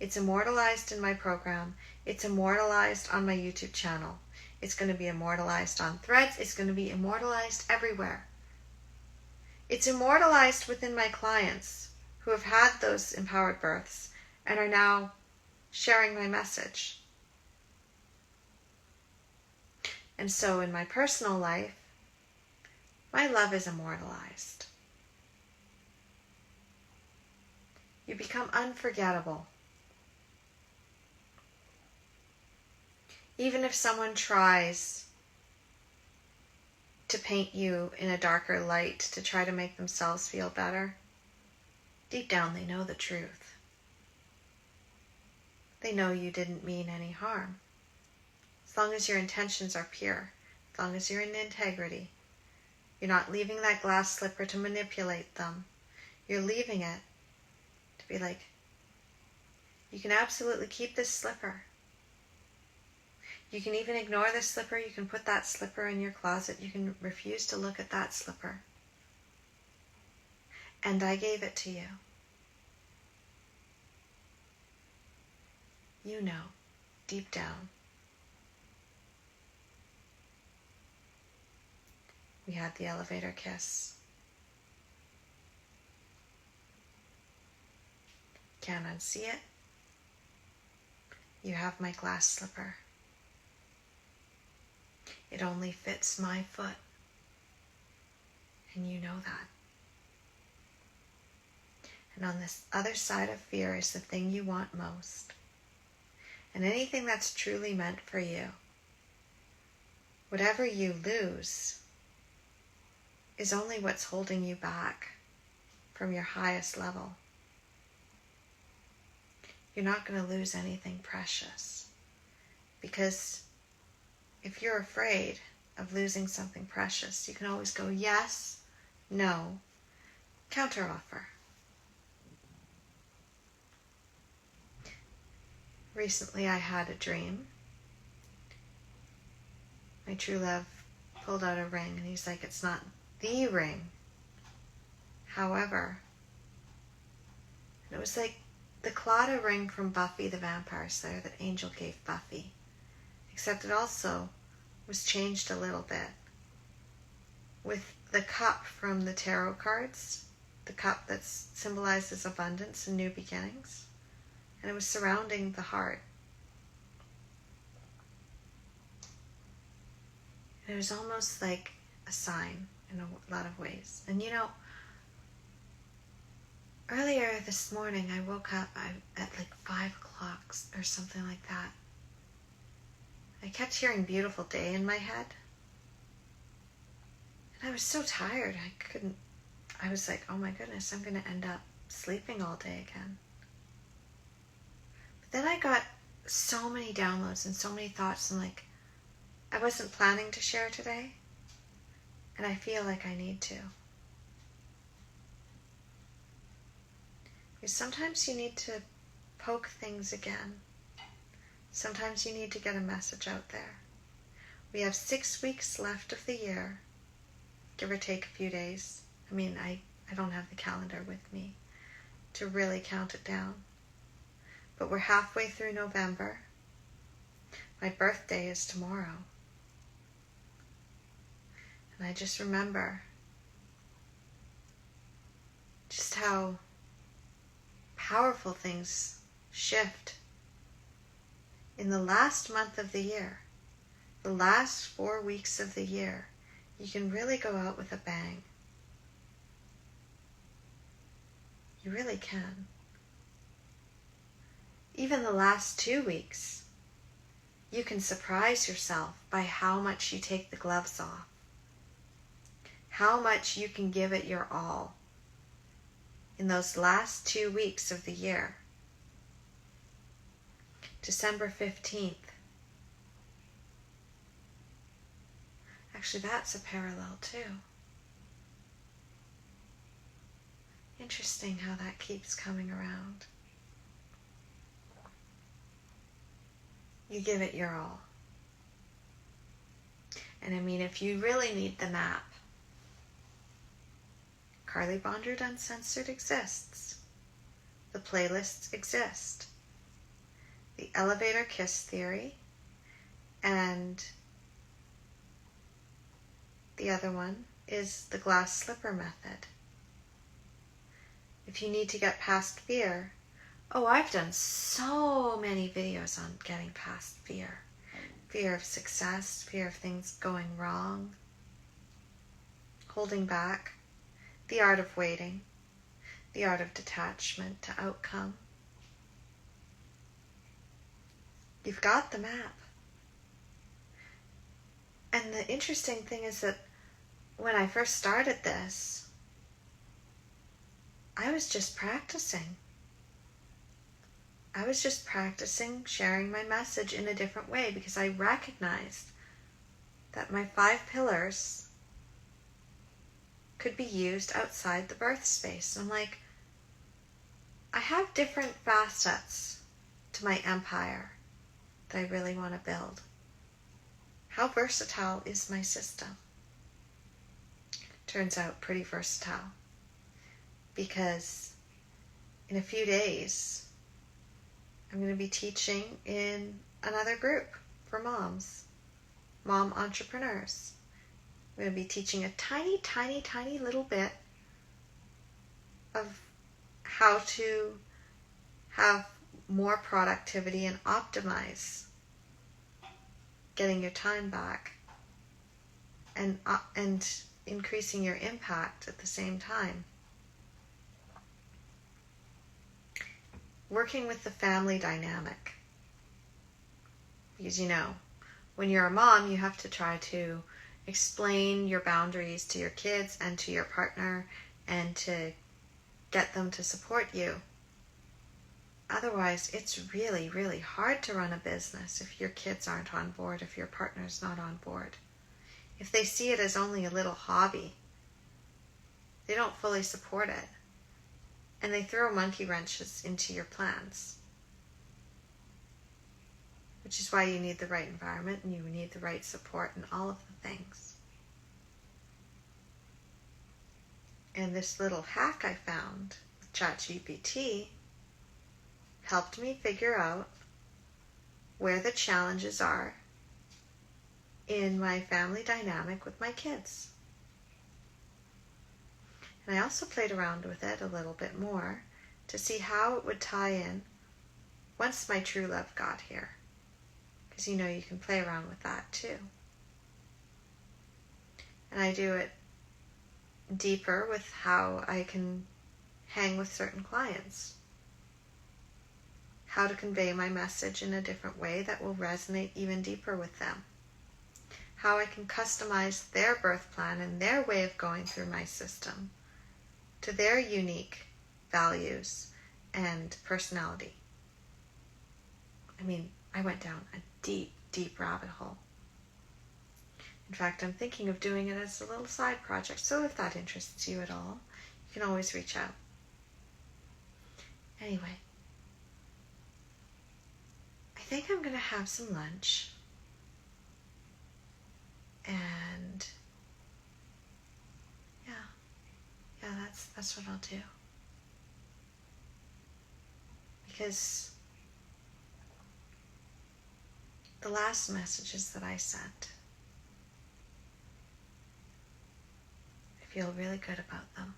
It's immortalized in my program. It's immortalized on my YouTube channel. It's going to be immortalized on Threads. It's going to be immortalized everywhere. It's immortalized within my clients who have had those empowered births and are now sharing my message. And so in my personal life, my love is immortalized. You become unforgettable. Even if someone tries to paint you in a darker light to try to make themselves feel better, deep down they know the truth. They know you didn't mean any harm. As long as your intentions are pure, as long as you're in integrity, you're not leaving that glass slipper to manipulate them. You're leaving it to be like, you can absolutely keep this slipper. You can even ignore this slipper. You can put that slipper in your closet. You can refuse to look at that slipper. And I gave it to you. You know, deep down. We had the elevator kiss. Can't unsee it. You have my glass slipper. It only fits my foot. And you know that. And on this other side of fear is the thing you want most. And anything that's truly meant for you. Whatever you lose is only what's holding you back from your highest level. you're not going to lose anything precious. Because if you're afraid of losing something precious, you can always go yes, no, counteroffer. Recently I had a dream. My true love pulled out a ring and he's like, it's not the ring. However, it was like the Claddagh ring from Buffy the Vampire Slayer that Angel gave Buffy. Except it also was changed a little bit. With the cup from the tarot cards, the cup that symbolizes abundance and new beginnings. And it was surrounding the heart. And it was almost like a sign in a lot of ways. And you know, earlier this morning I woke up at like 5 o'clock or something like that. I kept hearing Beautiful Day in my head. And I was so tired, I was like, oh my goodness, I'm going to end up sleeping all day again. But then I got so many downloads and so many thoughts, and like, I wasn't planning to share today, and I feel like I need to. Because sometimes you need to poke things again. Sometimes you need to get a message out there. We have 6 weeks left of the year, give or take a few days. I mean, I don't have the calendar with me to really count it down. But we're halfway through November. My birthday is tomorrow. And I just remember just how powerful things shift in the last month of the year. The last 4 weeks of the year, you can really go out with a bang. You really can. Even the last 2 weeks, you can surprise yourself by how much you take the gloves off. How much you can give it your all in those last 2 weeks of the year. December 15th. Actually, that's a parallel too. Interesting how that keeps coming around. You give it your all. And I mean, if you really need the map, Carly Bonderud Uncensored exists. The playlists exist. The elevator kiss theory and the other one is the glass slipper method. If you need to get past fear, I've done so many videos on getting past fear. Fear of success, fear of things going wrong, holding back, the art of waiting, the art of detachment to outcome. You've got the map. And the interesting thing is that when I first started this, I was just practicing. I was just practicing sharing my message in a different way because I recognized that my 5 pillars could be used outside the birth space. I'm like, I have different facets to my empire that I really want to build. How versatile is my system? Turns out pretty versatile, because in a few days I'm going to be teaching in another group for moms, mom entrepreneurs. I'm going to be teaching a tiny, tiny, tiny little bit of how to have more productivity and optimize getting your time back and increasing your impact at the same time. Working with the family dynamic. Because when you're a mom, you have to try to explain your boundaries to your kids and to your partner and to get them to support you. otherwise, it's really, really hard to run a business if your kids aren't on board, if your partner's not on board. If they see it as only a little hobby, they don't fully support it. And they throw monkey wrenches into your plans. Which is why you need the right environment and you need the right support and all of the things. And this little hack I found with ChatGPT helped me figure out where the challenges are in my family dynamic with my kids. And I also played around with it a little bit more to see how it would tie in once my true love got here. Because you can play around with that too. And I do it deeper with how I can hang with certain clients. How to convey my message in a different way that will resonate even deeper with them. How I can customize their birth plan and their way of going through my system to their unique values and personality. I mean, I went down a deep, deep rabbit hole. In fact, I'm thinking of doing it as a little side project, so if that interests you at all, you can always reach out. Anyway, I think I'm going to have some lunch. And yeah, that's what I'll do. Because the last messages that I sent, I feel really good about them.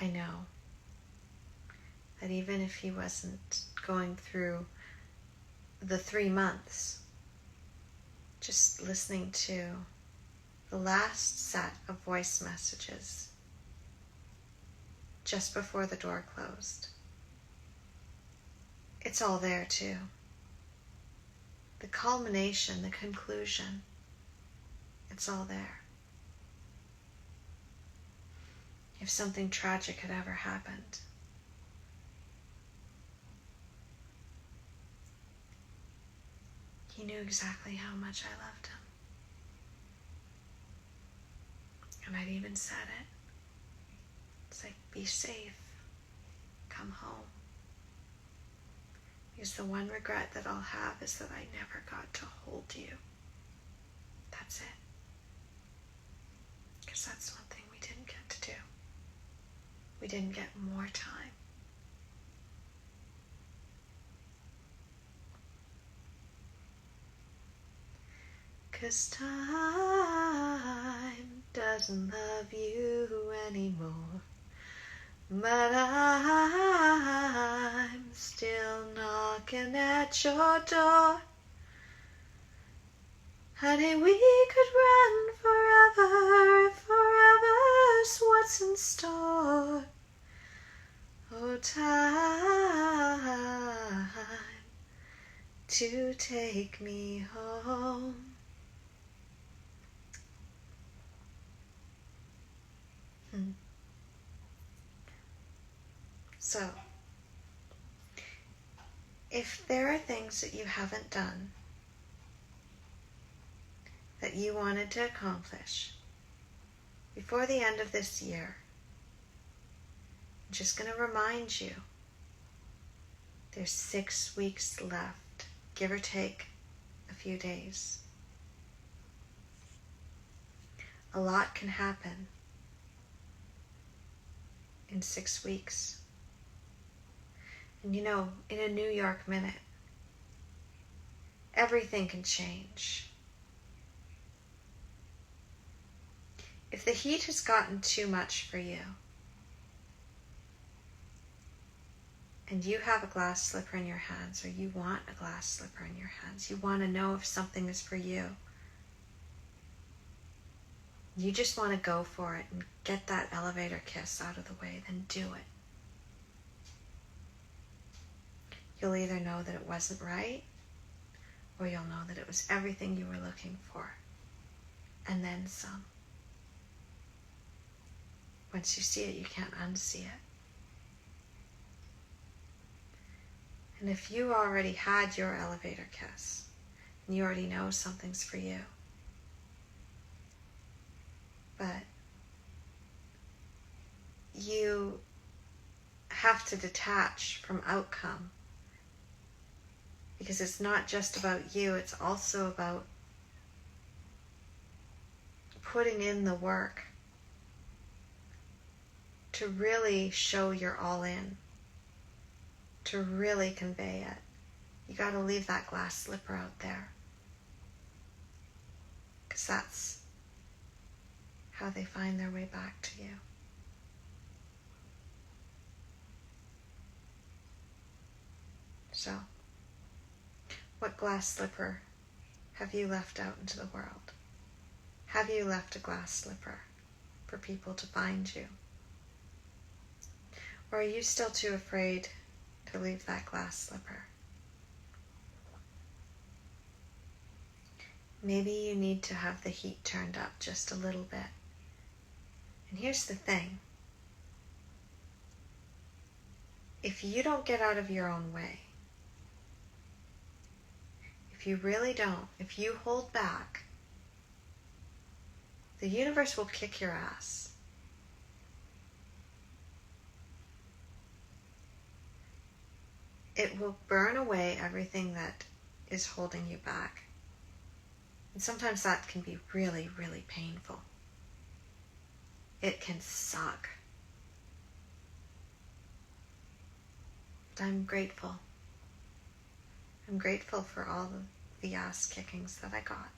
I know that even if he wasn't going through the 3 months, just listening to the last set of voice messages just before the door closed, it's all there too. The culmination, the conclusion, it's all there. If something tragic had ever happened, he knew exactly how much I loved him. And I'd even said it. It's like, be safe. Come home. Because the one regret that I'll have is that I never got to hold you. That's it. Because that's one thing we didn't get to do. We didn't get more time. 'Cause time doesn't love you anymore, but I'm still knocking at your door. Honey, we could run forever if forever's what's in store. Oh, time to take me home. So, if there are things that you haven't done that you wanted to accomplish before the end of this year, I'm just going to remind you, there's 6 weeks left, give or take a few days. A lot can happen in 6 weeks. And in a New York minute, everything can change. If the heat has gotten too much for you, and you have a glass slipper in your hands, or you want a glass slipper in your hands, you want to know if something is for you, you just want to go for it and get that elevator kiss out of the way, then do it. You'll either know that it wasn't right, or you'll know that it was everything you were looking for, and then some. Once you see it, you can't unsee it. And if you already had your elevator kiss, and you already know something's for you, but you have to detach from outcome, because it's not just about you, it's also about putting in the work to really show you're all in, to really convey it. You got to leave that glass slipper out there, because that's how they find their way back to you. So, what glass slipper have you left out into the world? Have you left a glass slipper for people to find you? Or are you still too afraid to leave that glass slipper? Maybe you need to have the heat turned up just a little bit. And here's the thing. If you don't get out of your own way, if you really don't, if you hold back, the universe will kick your ass. It will burn away everything that is holding you back. And sometimes that can be really, really painful. It can suck. But I'm grateful. I'm grateful for all the ass kickings that I got.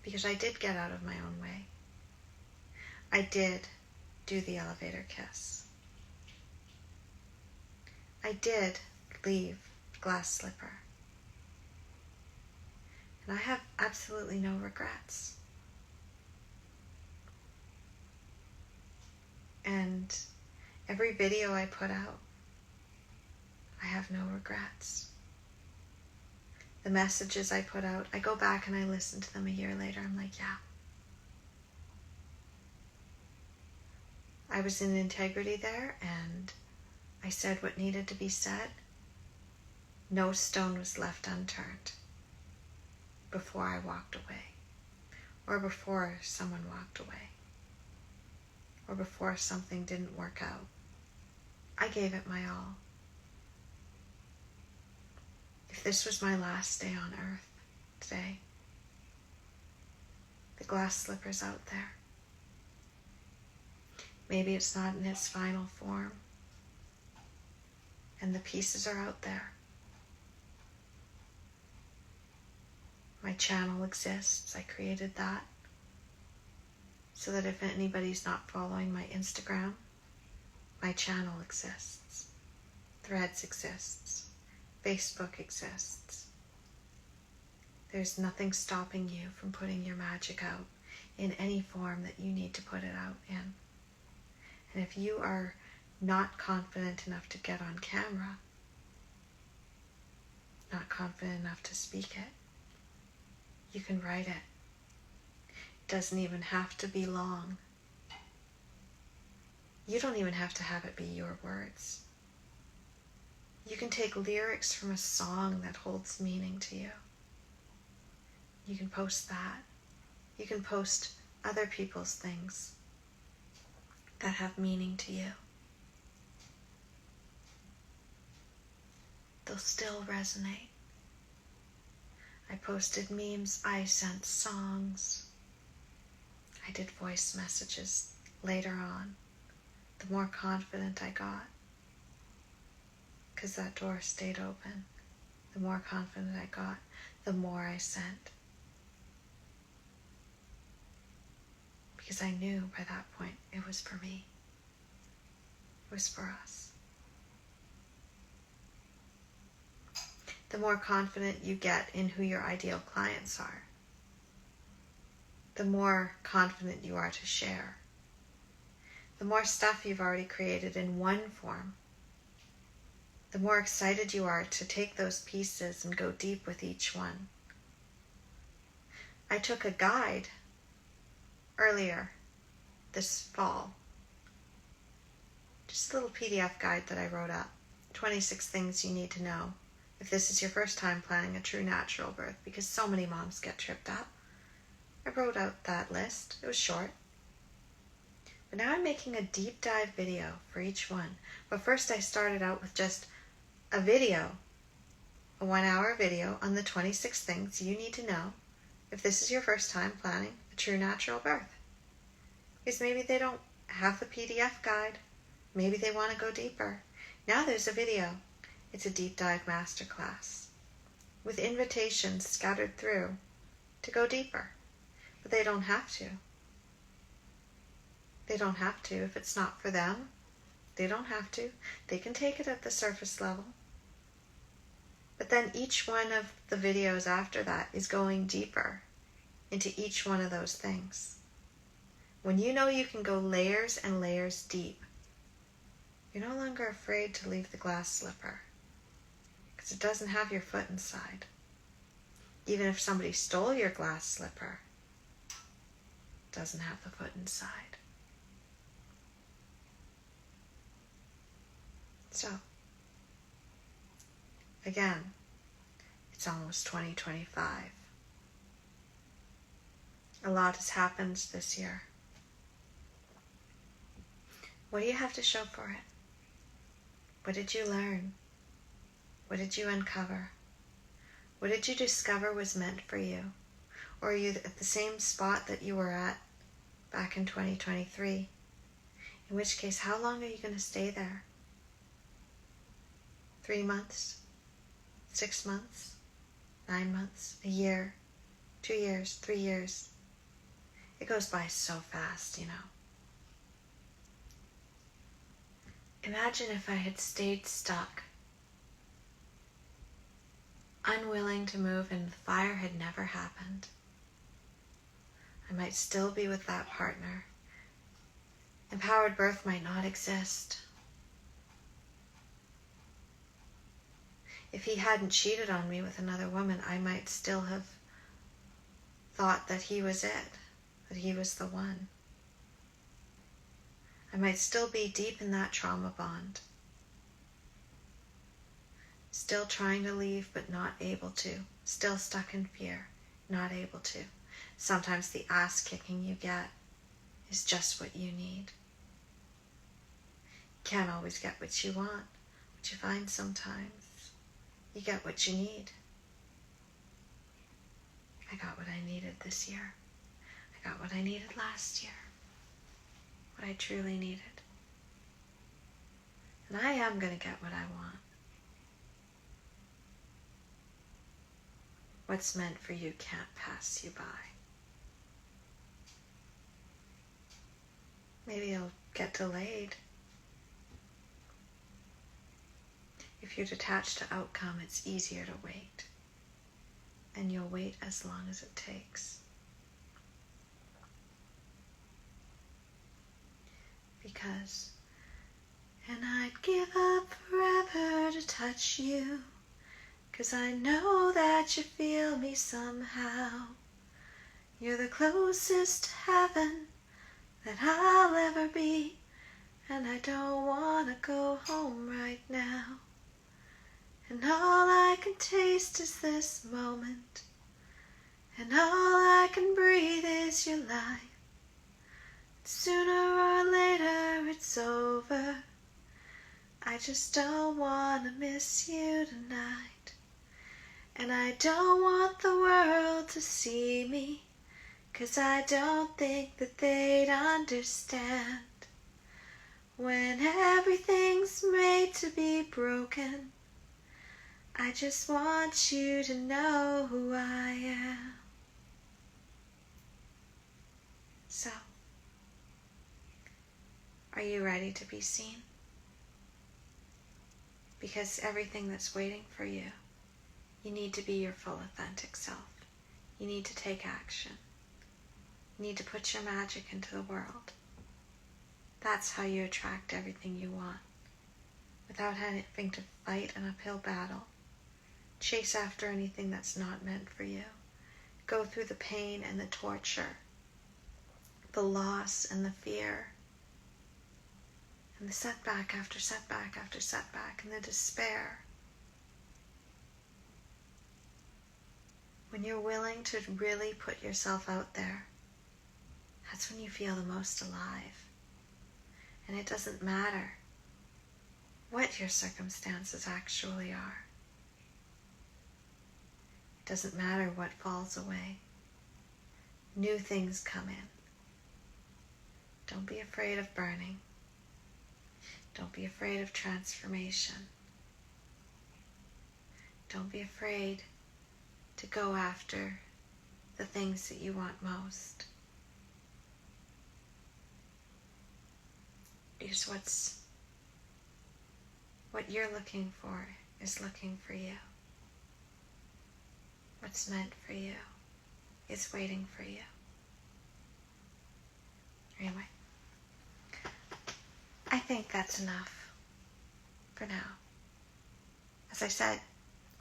Because I did get out of my own way. I did do the elevator kiss. I did leave the glass slipper. And I have absolutely no regrets. And every video I put out, I have no regrets. The messages I put out, I go back and I listen to them a year later. I'm like, yeah. I was in integrity there, and I said what needed to be said. No stone was left unturned before I walked away, or before someone walked away, or before something didn't work out. I gave it my all. If this was my last day on earth today, the glass slipper's out there. Maybe it's not in its final form, and the pieces are out there. My channel exists. I created that so that if anybody's not following my Instagram, my channel exists. Threads exists. Facebook exists. There's nothing stopping you from putting your magic out in any form that you need to put it out in. And if you are not confident enough to get on camera, not confident enough to speak it, you can write it. It doesn't even have to be long. You don't even have to have it be your words. You can take lyrics from a song that holds meaning to you. You can post that. You can post other people's things that have meaning to you. They'll still resonate. I posted memes, I sent songs. I did voice messages later on. The more confident I got, because that door stayed open, the more confident I got, the more I sent. Because I knew by that point it was for me. It was for us. The more confident you get in who your ideal clients are, the more confident you are to share. The more stuff you've already created in one form, the more excited you are to take those pieces and go deep with each one. I took a guide earlier this fall. Just a little PDF guide that I wrote up. 26 things you need to know if this is your first time planning a true natural birth, because so many moms get tripped up. I wrote out that list. It was short. But now I'm making a deep dive video for each one. But first I started out with just a video, a 1-hour video on the 26 things you need to know if this is your first time planning a true natural birth. Because maybe they don't have the PDF guide. Maybe they want to go deeper. Now there's a video. It's a deep dive masterclass with invitations scattered through to go deeper. But they don't have to. They don't have to. If it's not for them, they don't have to. They can take it at the surface level. But then each one of the videos after that is going deeper into each one of those things. When you know you can go layers and layers deep, you're no longer afraid to leave the glass slipper because it doesn't have your foot inside. Even if somebody stole your glass slipper, it doesn't have the foot inside. So, again, it's almost 2025. A lot has happened this year. What do you have to show for it? What did you learn? What did you uncover? What did you discover was meant for you? Or are you at the same spot that you were at back in 2023? In which case, how long are you going to stay there? 3 months? 6 months? 9 months? A year? 2 years? 3 years? It goes by so fast, you know. Imagine if I had stayed stuck, unwilling to move, and the fire had never happened. I might still be with that partner. Empowered birth might not exist. If he hadn't cheated on me with another woman, I might still have thought that he was it, that he was the one. I might still be deep in that trauma bond. Still trying to leave, but not able to. Still stuck in fear, not able to. Sometimes the ass kicking you get is just what you need. You can't always get what you want, but you find sometimes you get what you need. I got what I needed this year. I got what I needed last year. What I truly needed. And I am going to get what I want. What's meant for you can't pass you by. Maybe it'll get delayed. If you're detached to outcome, it's easier to wait. And you'll wait as long as it takes. Because, and I'd give up forever to touch you, 'cause I know that you feel me somehow. You're the closest to heaven that I'll ever be, and I don't want to go home right now. And all I can taste is this moment, and all I can breathe is your life. Sooner or later it's over. I just don't want to miss you tonight. And I don't want the world to see me, 'cause I don't think that they'd understand. When everything's made to be broken, I just want you to know who I am. So, are you ready to be seen? Because everything that's waiting for you, you need to be your full authentic self. You need to take action. You need to put your magic into the world. That's how you attract everything you want, without having to fight an uphill battle, chase after anything that's not meant for you, go through the pain and the torture, the loss and the fear and the setback after setback after setback and the despair. When you're willing to really put yourself out there, that's when you feel the most alive. And it doesn't matter what your circumstances actually are. It doesn't matter what falls away. New things come in. Don't be afraid of burning. Don't be afraid of transformation. Don't be afraid to go after the things that you want most. Because what you're looking for is looking for you. What's meant for you is waiting for you. Anyway, I think that's enough for now. As I said,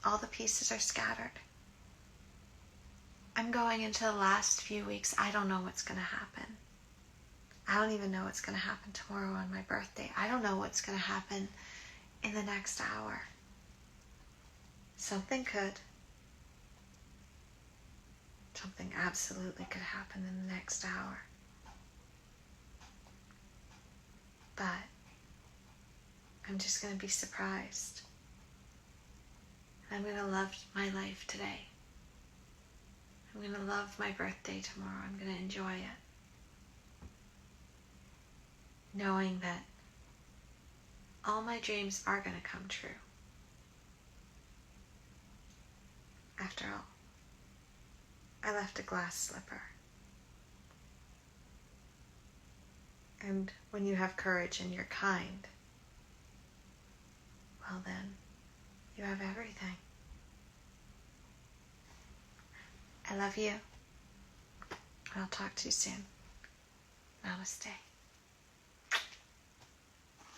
all the pieces are scattered. I'm going into the last few weeks. I don't know what's going to happen. I don't even know what's going to happen tomorrow on my birthday. I don't know what's going to happen in the next hour. Something could. Something absolutely could happen in the next hour. But I'm just going to be surprised. I'm going to love my life today. I'm going to love my birthday tomorrow. I'm going to enjoy it. Knowing that all my dreams are going to come true. After all, I left a glass slipper. And when you have courage and you're kind, well then, you have everything. I love you. I'll talk to you soon. Namaste.